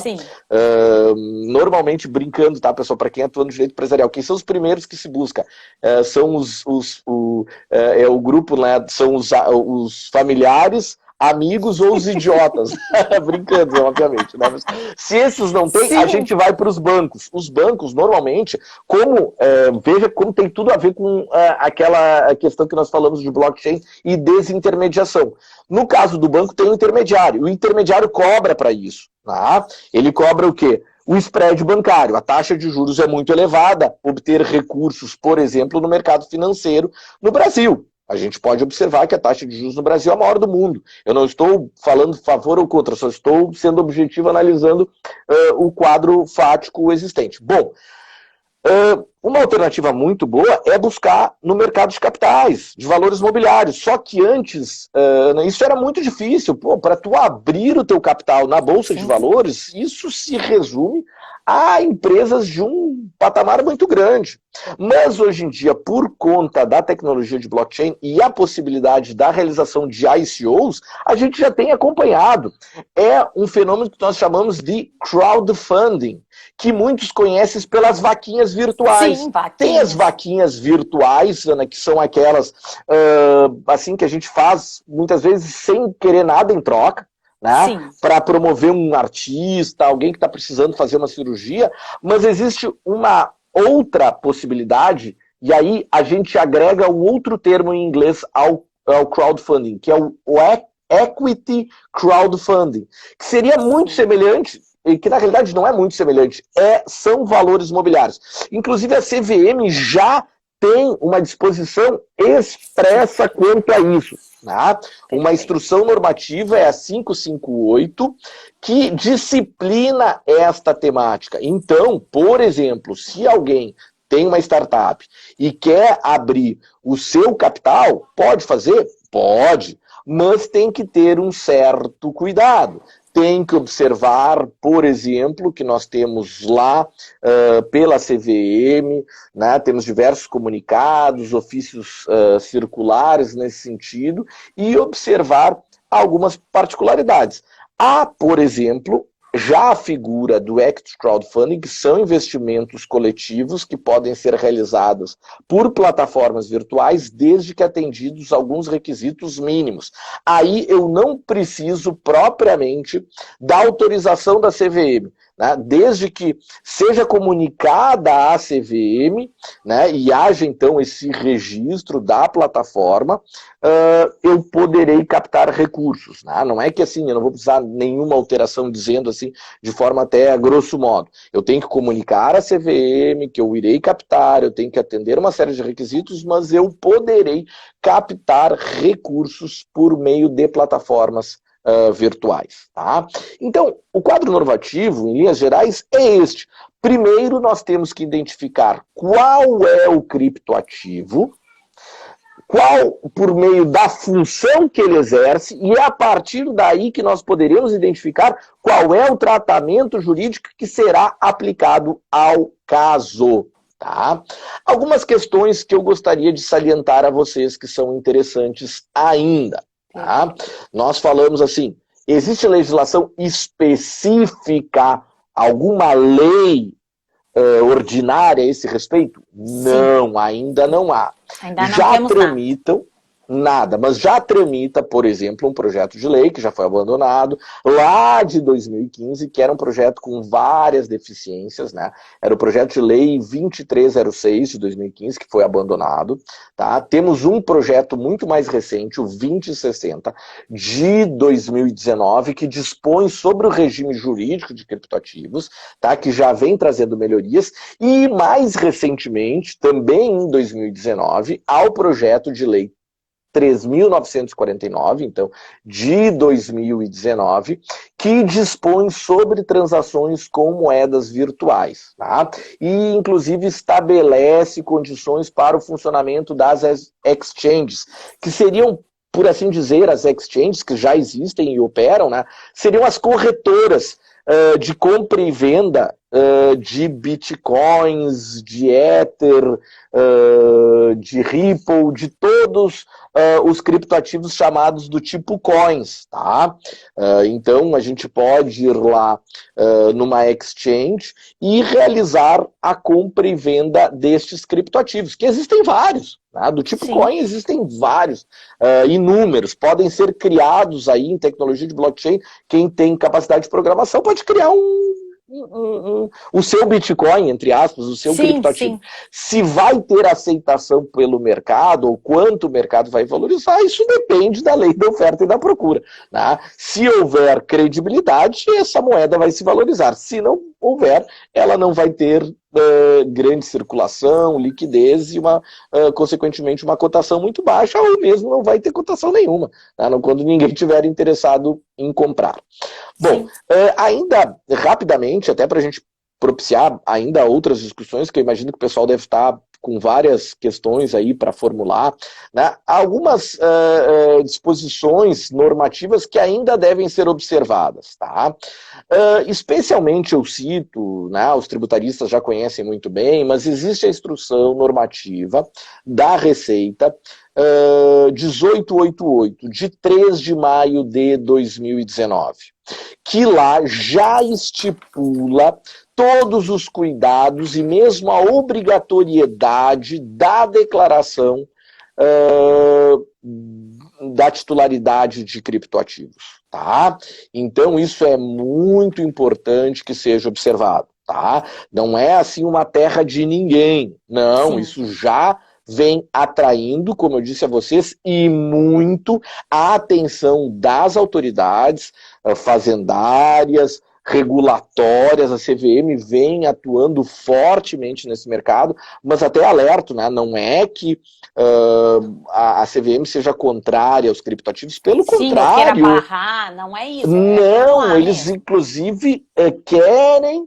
Normalmente, brincando, tá, pessoal, para quem atua no direito empresarial, quem são os primeiros que se busca? São o grupo, né, são os familiares, amigos ou os idiotas. Brincando, obviamente. Né? Mas, se esses não têm, a gente vai para os bancos. Os bancos, normalmente, veja como tem tudo a ver com aquela questão que nós falamos de blockchain e desintermediação. No caso do banco, tem um intermediário. O intermediário cobra para isso. Tá? Ele cobra o quê? O spread bancário. A taxa de juros é muito elevada. Obter recursos, por exemplo, no mercado financeiro no Brasil. A gente pode observar que a taxa de juros no Brasil é a maior do mundo. Eu não estou falando favor ou contra, só estou sendo objetivo analisando o quadro fático existente. Bom, uma alternativa muito boa é buscar no mercado de capitais, de valores mobiliários. Só que antes, isso era muito difícil. Para tu abrir o teu capital na Bolsa de Valores, isso se resume a empresas de um patamar muito grande. Mas hoje em dia, por conta da tecnologia de blockchain e a possibilidade da realização de ICOs, a gente já tem acompanhado. É um fenômeno que nós chamamos de crowdfunding, que muitos conhecem pelas vaquinhas virtuais. Sim, vaquinhas. Tem as vaquinhas virtuais, Ana, que são aquelas assim que a gente faz muitas vezes sem querer nada em troca, né? Para promover um artista, alguém que está precisando fazer uma cirurgia, mas existe uma outra possibilidade, e aí a gente agrega um outro termo em inglês ao crowdfunding, que é o equity crowdfunding, que seria muito semelhante, e que na realidade não é muito semelhante, são valores mobiliários. Inclusive a CVM já tem uma disposição expressa quanto a isso. Tá? Uma instrução normativa é a 558, que disciplina esta temática. Então, por exemplo, se alguém tem uma startup e quer abrir o seu capital, pode fazer? Pode, mas tem que ter um certo cuidado. Tem que observar, por exemplo, que nós temos lá pela CVM, né, temos diversos comunicados, ofícios circulares nesse sentido, e observar algumas particularidades. Há, por exemplo, já a figura do Equity Crowdfunding, que são investimentos coletivos que podem ser realizados por plataformas virtuais, desde que atendidos alguns requisitos mínimos. Aí eu não preciso propriamente da autorização da CVM, né? Desde que seja comunicada à CVM, né, e haja então esse registro da plataforma, eu poderei captar recursos, né? Não é que assim, eu não vou precisar nenhuma alteração dizendo assim, de forma até a grosso modo. Eu tenho que comunicar à CVM que eu irei captar, eu tenho que atender uma série de requisitos, mas eu poderei captar recursos por meio de plataformas virtuais. Tá? Então, o quadro normativo, em linhas gerais, é este. Primeiro, nós temos que identificar qual é o criptoativo, qual, por meio da função que ele exerce, e é a partir daí que nós poderemos identificar qual é o tratamento jurídico que será aplicado ao caso. Tá? Algumas questões que eu gostaria de salientar a vocês que são interessantes ainda. Tá? Nós falamos assim, existe legislação específica, alguma lei ordinária a esse respeito? Sim. Não, ainda não há. Ainda não já temos tramitam nada, mas já tramita, por exemplo, um projeto de lei que já foi abandonado, lá de 2015, que era um projeto com várias deficiências, né? Era o projeto de lei 2306 de 2015, que foi abandonado, tá? Temos um projeto muito mais recente, o 2060, de 2019, que dispõe sobre o regime jurídico de criptoativos, tá? Que já vem trazendo melhorias, e mais recentemente, também em 2019, ao projeto de lei 3.949, então, de 2019, que dispõe sobre transações com moedas virtuais, tá? E, inclusive, estabelece condições para o funcionamento das exchanges, que seriam, por assim dizer, as exchanges que já existem e operam, né? Seriam as corretoras de compra e venda de bitcoins, de Ether, de Ripple, de todos os criptoativos chamados do tipo coins, tá? Então a gente pode ir lá numa exchange e realizar a compra e venda destes criptoativos, que existem vários. Do tipo Sim. coin existem vários, inúmeros, podem ser criados aí em tecnologia de blockchain. Quem tem capacidade de programação pode criar o seu Bitcoin, entre aspas, o seu criptoativo. Sim. Se vai ter aceitação pelo mercado, ou quanto o mercado vai valorizar, isso depende da lei da oferta e da procura. Né? Se houver credibilidade, essa moeda vai se valorizar. Se não houver, ela não vai ter grande circulação, liquidez e, consequentemente, uma cotação muito baixa, ou mesmo não vai ter cotação nenhuma, né? Quando ninguém estiver interessado em comprar. Bom, ainda rapidamente, até para a gente propiciar ainda outras discussões, que eu imagino que o pessoal deve estar com várias questões aí para formular, né? Algumas disposições normativas que ainda devem ser observadas, tá? Especialmente eu cito, né, os tributaristas já conhecem muito bem, mas existe a instrução normativa da Receita 1888, de 3 de maio de 2019, que lá já estipula todos os cuidados e mesmo a obrigatoriedade da declaração da titularidade de criptoativos, tá? Então isso é muito importante que seja observado, tá? Não é assim uma terra de ninguém, não, sim. Isso já vem atraindo, como eu disse a vocês, e muito a atenção das autoridades fazendárias, regulatórias. A CVM vem atuando fortemente nesse mercado, mas até alerto, né? Não é que a CVM seja contrária aos criptoativos, pelo contrário. Queira barrar, não é isso. Não, eles inclusive querem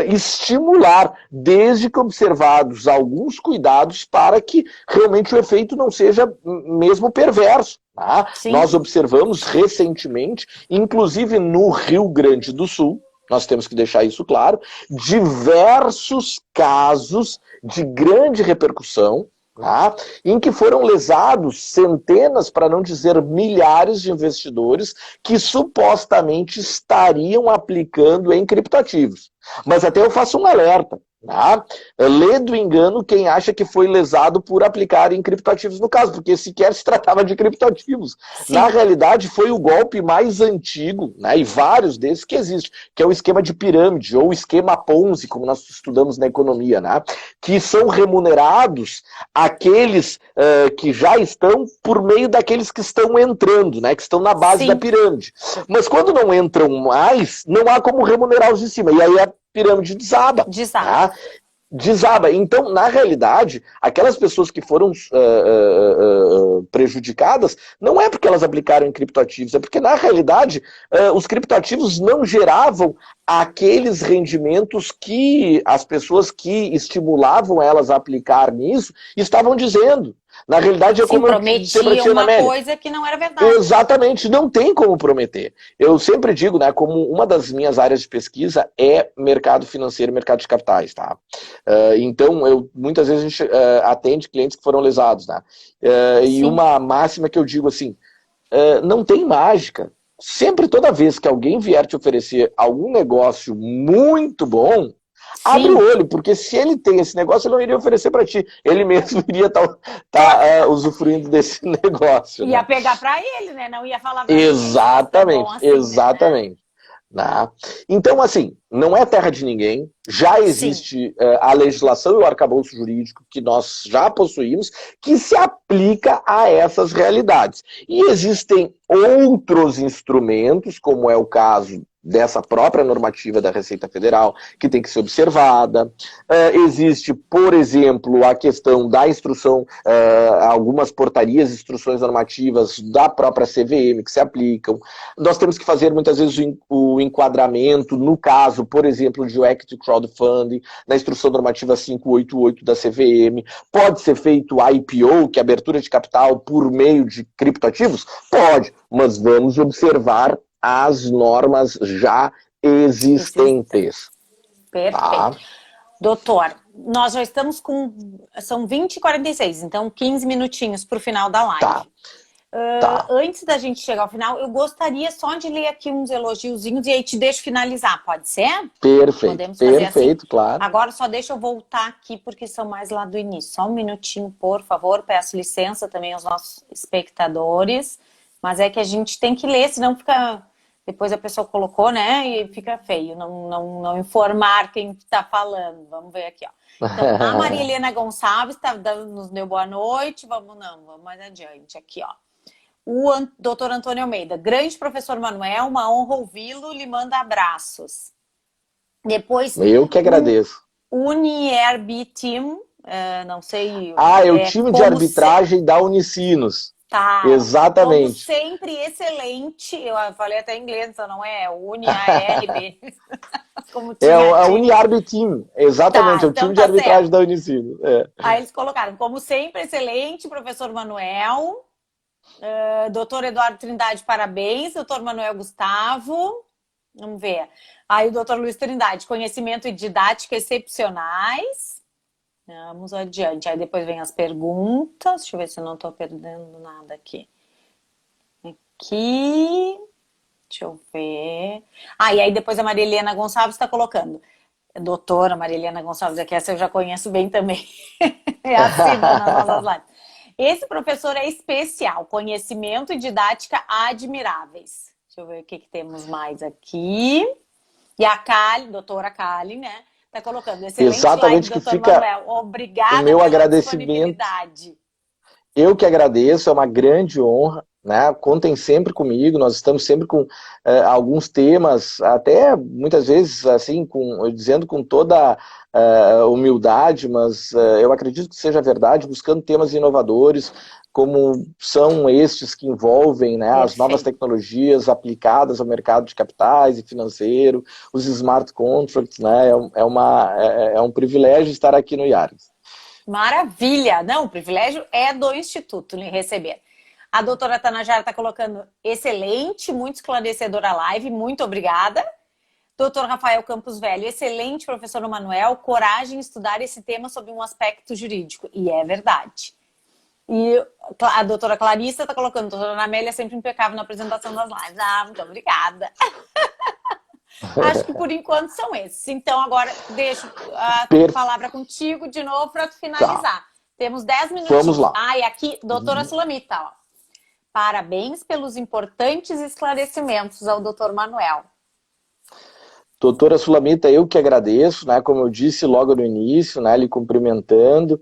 estimular, desde que observados alguns cuidados para que realmente o efeito não seja mesmo perverso. Tá? Nós observamos recentemente, inclusive no Rio Grande do Sul, nós temos que deixar isso claro, diversos casos de grande repercussão, tá? Em que foram lesados centenas, para não dizer milhares de investidores que supostamente estariam aplicando em criptoativos. Mas até eu faço um alerta. Tá? Lê do engano quem acha que foi lesado por aplicar em criptoativos no caso, porque sequer se tratava de criptoativos. Sim. Na realidade, foi o golpe mais antigo, né, e vários desses que existem, que é o esquema de pirâmide, ou o esquema Ponzi, como nós estudamos na economia, né, que são remunerados aqueles que já estão por meio daqueles que estão entrando, né, que estão na base Sim. da pirâmide. Mas quando não entram mais, não há como remunerar os de cima. E aí a pirâmide desaba. Tá? Desaba. Então, na realidade, aquelas pessoas que foram prejudicadas, não é porque elas aplicaram em criptoativos, é porque, na realidade, os criptoativos não geravam aqueles rendimentos que as pessoas que estimulavam elas a aplicar nisso estavam dizendo. Na realidade, é como prometia uma coisa que não era verdade. Exatamente, não tem como prometer. Eu sempre digo, né, como uma das minhas áreas de pesquisa é mercado financeiro e mercado de capitais, tá? Então, muitas vezes a gente atende clientes que foram lesados, né? E uma máxima que eu digo assim, não tem mágica. Sempre, toda vez que alguém vier te oferecer algum negócio muito bom, abre o olho, porque se ele tem esse negócio, ele não iria oferecer para ti. Ele mesmo iria estar usufruindo desse negócio. Ia pegar para ele, né? Não ia falar para Exatamente, assim, exatamente. Né? Então, assim, não é terra de ninguém. Já existe a legislação e o arcabouço jurídico que nós já possuímos, que se aplica a essas realidades. E existem outros instrumentos, como é o caso dessa própria normativa da Receita Federal, que tem que ser observada. Existe, por exemplo, a questão da instrução, algumas portarias, instruções normativas da própria CVM que se aplicam. Nós temos que fazer, muitas vezes, o enquadramento, no caso, por exemplo, de Equity Crowdfunding, na instrução normativa 588 da CVM. Pode ser feito IPO, que é abertura de capital, por meio de criptoativos? Pode, mas vamos observar as normas já existentes. Perfeito. Tá? Doutor, nós já estamos com... São 20h46, então 15 minutinhos para o final da live. Tá. Antes da gente chegar ao final, eu gostaria só de ler aqui uns elogiozinhos e aí te deixo finalizar, pode ser? Perfeito, podemos fazer perfeito, assim. Claro. Agora só deixa eu voltar aqui, porque são mais lá do início. Só um minutinho, por favor, peço licença também aos nossos espectadores, mas é que a gente tem que ler, senão fica... Depois a pessoa colocou, né? E fica feio não informar quem está falando. Vamos ver aqui, ó. Então, a Maria Helena Gonçalves nos deu boa noite. Vamos mais adiante. Aqui, ó. O doutor Antônio Almeida. Grande professor Manuel, uma honra ouvi-lo. Lhe manda abraços. Depois... Eu que agradeço. Unierb Team, não sei... é o time de arbitragem da Unicinos. Tá. Exatamente. Como sempre, excelente. Eu falei até em inglês, então não é UniARB. A Uniarb Team. Exatamente, é o time de arbitragem da Unicino. Aí eles colocaram, como sempre, excelente, professor Manuel. Doutor Eduardo Trindade, parabéns. Doutor Manuel Gustavo. Vamos ver. Aí o doutor Luiz Trindade, conhecimento e didática excepcionais. Vamos adiante. Aí depois vem as perguntas. Deixa eu ver se eu não estou perdendo nada aqui. Deixa eu ver. E aí depois a Maria Helena Gonçalves está colocando. Doutora Maria Helena Gonçalves, aqui essa eu já conheço bem também. É assim nas nossas lives. Esse professor é especial. Conhecimento e didática admiráveis. Deixa eu ver o que temos mais aqui. E a Kali, doutora Kali, né? Está colocando. Excelente. Exatamente, live, que fica Manuel. Obrigada o meu pela agradecimento. Eu que agradeço, é uma grande honra, né? Contem sempre comigo, nós estamos sempre com alguns temas, até muitas vezes assim, dizendo com toda humildade, mas eu acredito que seja verdade, buscando temas inovadores, como são estes que envolvem, né, as novas tecnologias aplicadas ao mercado de capitais e financeiro, os smart contracts, né, é um privilégio estar aqui no IARGS. Maravilha! Não, o privilégio é do Instituto lhe receber. A doutora Tanajara está colocando excelente, muito esclarecedora a live, muito obrigada. Dr. Rafael Campos Velho, excelente professor Manuel, coragem em estudar esse tema sob um aspecto jurídico. E é verdade. E a doutora Clarissa está colocando, a doutora Ana Amélia é sempre impecável na apresentação das lives. Ah, muito obrigada. Acho que por enquanto são esses. Então agora deixo a palavra contigo de novo para finalizar. Tá. Temos 10 minutinhos. Vamos lá. Ah, e aqui, doutora Sulamita, ó. Parabéns pelos importantes esclarecimentos ao doutor Manuel. Doutora Sulamita, eu que agradeço, né, como eu disse logo no início, né, lhe cumprimentando,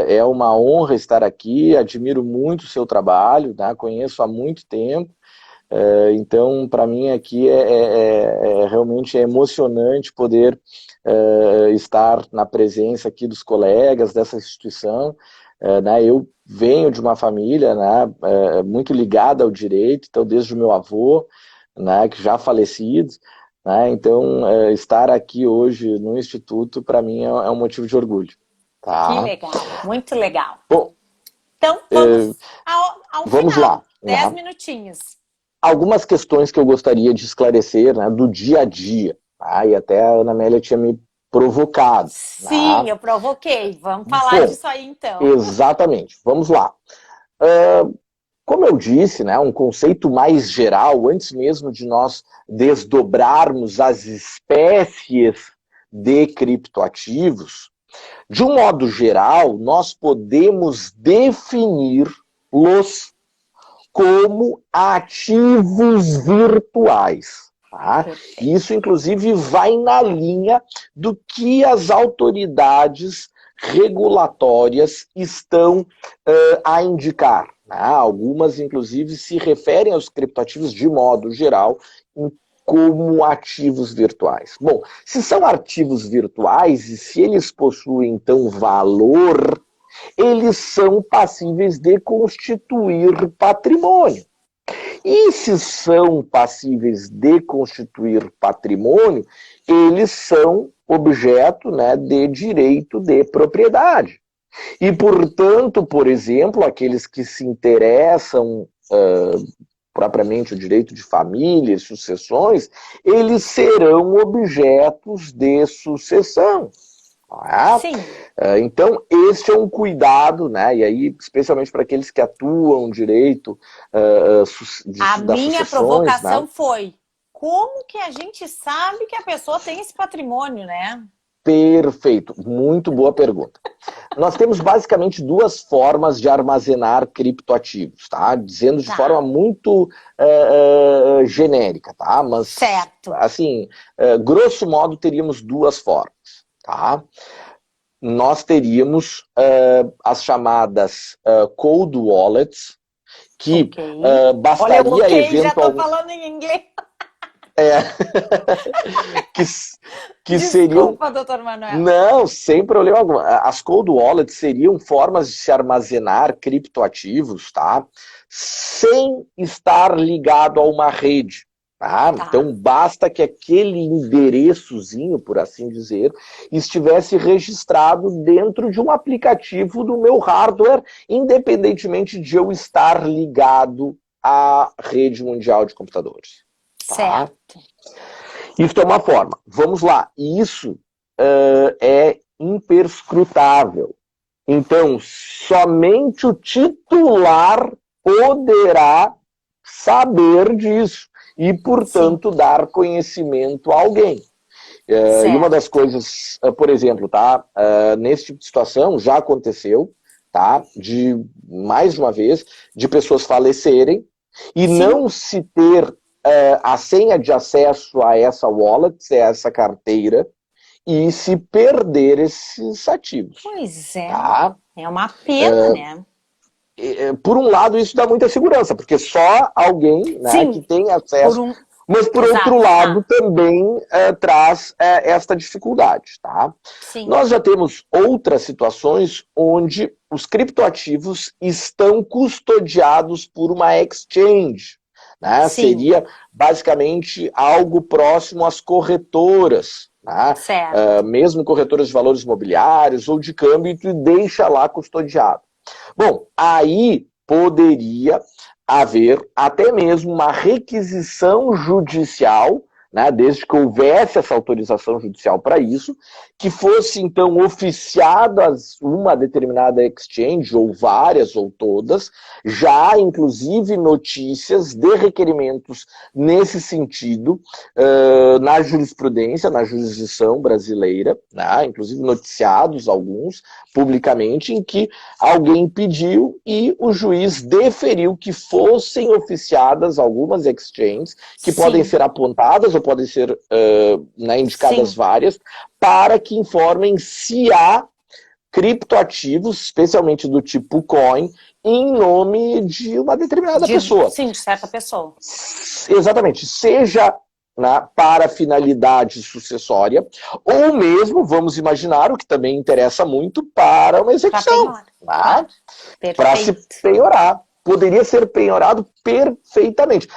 é uma honra estar aqui, admiro muito o seu trabalho, né, conheço há muito tempo, então para mim aqui realmente emocionante poder estar na presença aqui dos colegas dessa instituição, né, eu venho de uma família, né, muito ligada ao direito, então desde o meu avô, né, que já falecido, né, então estar aqui hoje no Instituto para mim é um motivo de orgulho. Tá? Que legal, muito legal. Bom, então vamos ao vamos final, lá. 10 minutinhos. Algumas questões que eu gostaria de esclarecer, né, do dia a dia, tá? E até a Ana Amélia tinha me provocado. Sim, né? Eu provoquei. Vamos falar disso aí então. Exatamente. Vamos lá. Como eu disse, né, um conceito mais geral, antes mesmo de nós desdobrarmos as espécies de criptoativos, de um modo geral, nós podemos defini-los como ativos virtuais. Tá? Isso, inclusive, vai na linha do que as autoridades regulatórias estão a indicar. Algumas, inclusive, se referem aos criptoativos de modo geral como ativos virtuais. Bom, se são ativos virtuais e se eles possuem, então, valor, eles são passíveis de constituir patrimônio. E se são passíveis de constituir patrimônio, eles são objeto, né, de direito de propriedade. E, portanto, por exemplo, aqueles que se interessam propriamente o direito de família e sucessões, eles serão objetos de sucessão. Sim. Então, esse é um cuidado, né? E aí, especialmente para aqueles que atuam direito das sucessões. A minha provocação, né, foi: como que a gente sabe que a pessoa tem esse patrimônio, né? Perfeito, muito boa pergunta. Nós temos basicamente duas formas de armazenar criptoativos, tá? Dizendo de forma muito genérica, tá? Mas, certo. Assim, grosso modo, teríamos duas formas, tá? Nós teríamos as chamadas cold wallets, que bastaria eventualmente... já tô falando em inglês. Que Desculpa, seriam... doutor Manuel. Não, sem problema algum. As cold wallets seriam formas de se armazenar criptoativos, tá? Sem estar ligado a uma rede. Tá? Então basta que aquele endereçozinho, por assim dizer, estivesse registrado dentro de um aplicativo do meu hardware, independentemente de eu estar ligado à rede mundial de computadores. Tá? Certo. Isso é uma forma. Vamos lá. Isso é imperscrutável. Então, somente o titular poderá saber disso e, portanto, dar conhecimento a alguém. E uma das coisas, por exemplo, tá? Nesse tipo de situação já aconteceu, tá? De mais de uma vez, de pessoas falecerem e não se ter a senha de acesso a essa wallet, a essa carteira, e se perder esses ativos. Pois é. Tá? É uma pena, né? Por um lado, isso dá muita segurança, porque só alguém, né, que tem acesso... Mas, por outro lado, também traz esta dificuldade. Tá? Nós já temos outras situações onde os criptoativos estão custodiados por uma exchange. Né? Seria basicamente algo próximo às corretoras, né? Mesmo corretoras de valores imobiliários ou de câmbio, e deixa lá custodiado. Bom, aí poderia haver até mesmo uma requisição judicial, né, desde que houvesse essa autorização judicial para isso, que fosse então oficiadas uma determinada exchange, ou várias, ou todas, já há inclusive notícias de requerimentos nesse sentido na jurisprudência, na jurisdição brasileira, né, inclusive noticiados alguns publicamente, em que alguém pediu e o juiz deferiu que fossem oficiadas algumas exchanges, que podem ser apontadas ou podem ser né, indicadas várias, para que informem se há criptoativos, especialmente do tipo coin, em nome de uma determinada pessoa. Sim, de certa pessoa. Exatamente. Seja, né, para finalidade sucessória, ou mesmo, vamos imaginar, o que também interessa muito, para uma execução. Para se penhorar. Poderia ser penhorado perfeitamente.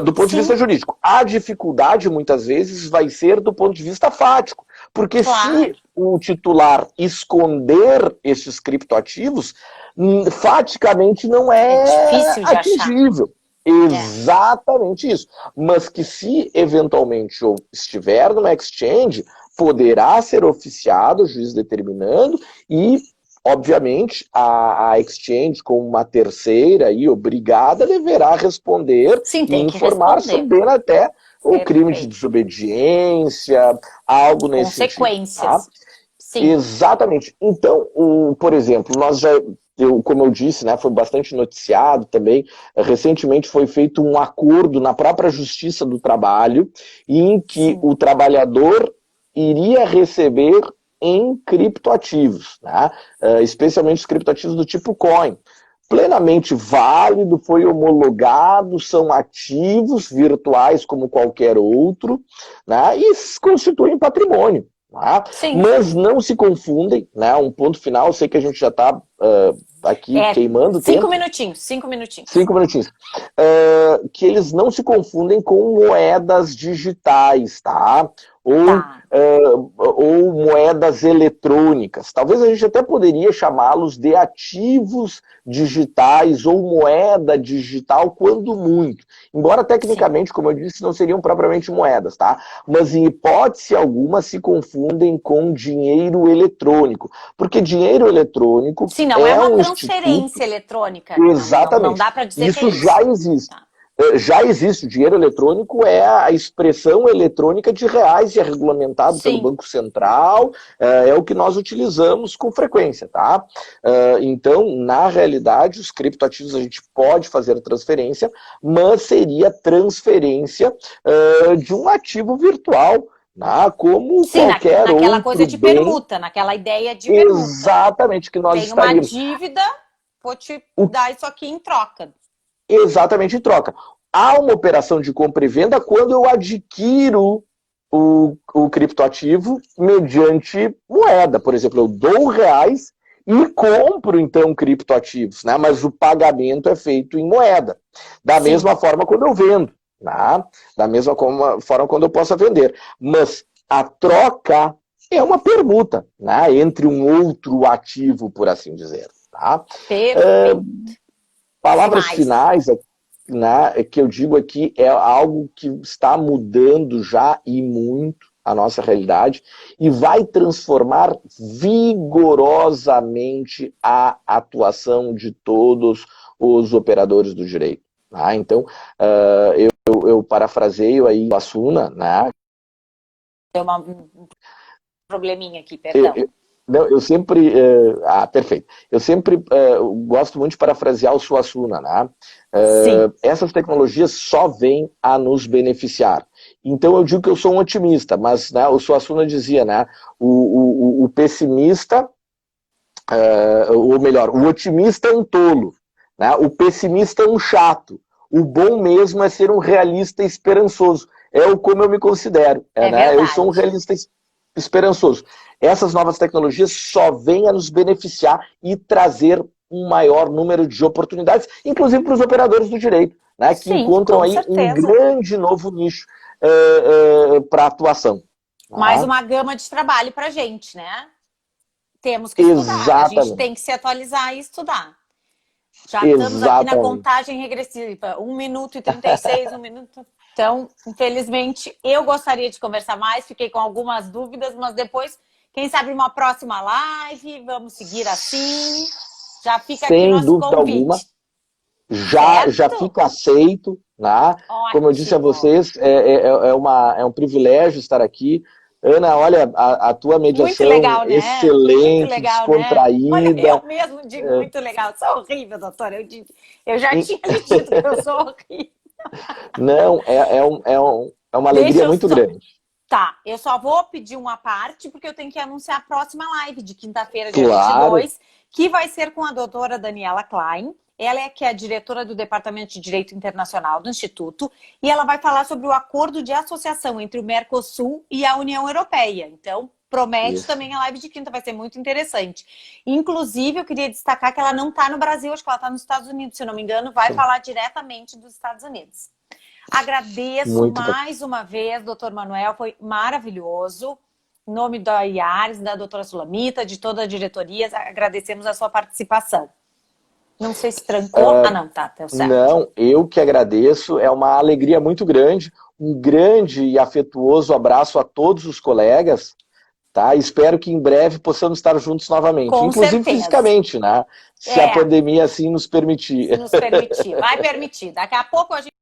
Do ponto de vista jurídico. A dificuldade, muitas vezes, vai ser do ponto de vista fático. Porque se o titular esconder esses criptoativos, faticamente não é difícil de atingível. Exatamente isso. Mas que se eventualmente estiver numa exchange, poderá ser oficiado, o juiz determinando, e obviamente, a exchange, como uma terceira e obrigada, deverá responder e informar sobre até o crime de desobediência, algo nesse sentido. Consequências. Sim. Exatamente. Então, por exemplo, nós já, como eu disse, né, foi bastante noticiado também, recentemente foi feito um acordo na própria Justiça do Trabalho, em que o trabalhador iria receber em criptoativos, né? Especialmente os criptoativos do tipo coin. Plenamente válido, foi homologado, são ativos virtuais como qualquer outro, né? E constituem patrimônio. Né? Mas não se confundem, né? Um ponto final, eu sei que a gente já está aqui queimando tempo. 5 minutinhos. 5 minutinhos. Que eles não se confundem com moedas digitais, tá? Ou moedas eletrônicas. Talvez a gente até poderia chamá-los de ativos digitais ou moeda digital, quando muito. Embora tecnicamente, como eu disse, não seriam propriamente moedas, tá? Mas em hipótese alguma se confundem com dinheiro eletrônico. Porque dinheiro eletrônico não é uma transferência eletrônica. Exatamente. Não dá para dizer isso que é isso. Já existe. Já existe. O dinheiro eletrônico é a expressão eletrônica de reais e é regulamentado pelo Banco Central, é o que nós utilizamos com frequência, tá? Então, na realidade, os criptoativos a gente pode fazer transferência, mas seria transferência de um ativo virtual, como qualquer outro. Naquela coisa de permuta, naquela ideia de permuta. Exatamente, que nós estaríamos. Tem uma dívida, vou te dar isso aqui em troca. Exatamente em troca. Há uma operação de compra e venda quando eu adquiro o criptoativo mediante moeda. Por exemplo, eu dou reais e compro, então, criptoativos, né? Mas o pagamento é feito em moeda. Da mesma forma quando eu vendo. Né? Da mesma forma quando eu posso vender. Mas a troca é uma permuta, né? Entre um outro ativo, por assim dizer. Tá? Perfeito. Palavras finais, né, que eu digo aqui, é algo que está mudando já e muito a nossa realidade e vai transformar vigorosamente a atuação de todos os operadores do direito. Tá? Então, eu parafraseio aí o Suassuna, né? Tem um probleminha aqui, perdão. Não, eu sempre... perfeito. Eu sempre gosto muito de parafrasear o Suassuna, né? Essas tecnologias só vêm a nos beneficiar. Então eu digo que eu sou um otimista, mas, né, o Suassuna dizia, né? O pessimista, ou melhor, o otimista é um tolo, né? O pessimista é um chato. O bom mesmo é ser um realista esperançoso. Como eu me considero. Né? Eu sou um realista esperançoso. Essas novas tecnologias só vêm a nos beneficiar e trazer um maior número de oportunidades, inclusive para os operadores do direito, né, que encontram aí um grande novo nicho para atuação. Mais uma gama de trabalho para a gente, né? Temos que estudar, a gente tem que se atualizar e estudar. Já estamos aqui na contagem regressiva, 1 minuto e 36, 1 minuto... Então, infelizmente, eu gostaria de conversar mais, fiquei com algumas dúvidas, mas depois, quem sabe uma próxima live, vamos seguir assim. Já fica aqui o nosso convite. Alguma. Já fica aceito, né? Como eu disse a vocês, é um privilégio estar aqui. Ana, olha, a tua mediação legal, né? excelente, legal, descontraída. Né? Olha, eu mesmo digo muito legal. Sou horrível, doutora. Eu já tinha lhe dito que eu sou horrível. Não, é uma alegria muito grande. Tá, eu só vou pedir uma parte, porque eu tenho que anunciar a próxima live de quinta-feira, dia 22, que vai ser com a doutora Daniela Klein. Ela é que é a diretora do Departamento de Direito Internacional do Instituto, e ela vai falar sobre o acordo de associação entre o Mercosul e a União Europeia. Então, promete também a live de quinta, vai ser muito interessante. Inclusive, eu queria destacar que ela não está no Brasil, acho que ela está nos Estados Unidos, se eu não me engano, vai falar diretamente dos Estados Unidos. Agradeço mais uma vez, doutor Manuel, foi maravilhoso. Em nome da IARES, da doutora Sulamita, de toda a diretoria, agradecemos a sua participação. Não sei se trancou. Não, tá certo. Não, eu que agradeço, é uma alegria muito grande, um grande e afetuoso abraço a todos os colegas, tá? Espero que em breve possamos estar juntos novamente, inclusive fisicamente, né? Se a pandemia assim nos permitir. Se nos permitir, vai permitir. Daqui a pouco a gente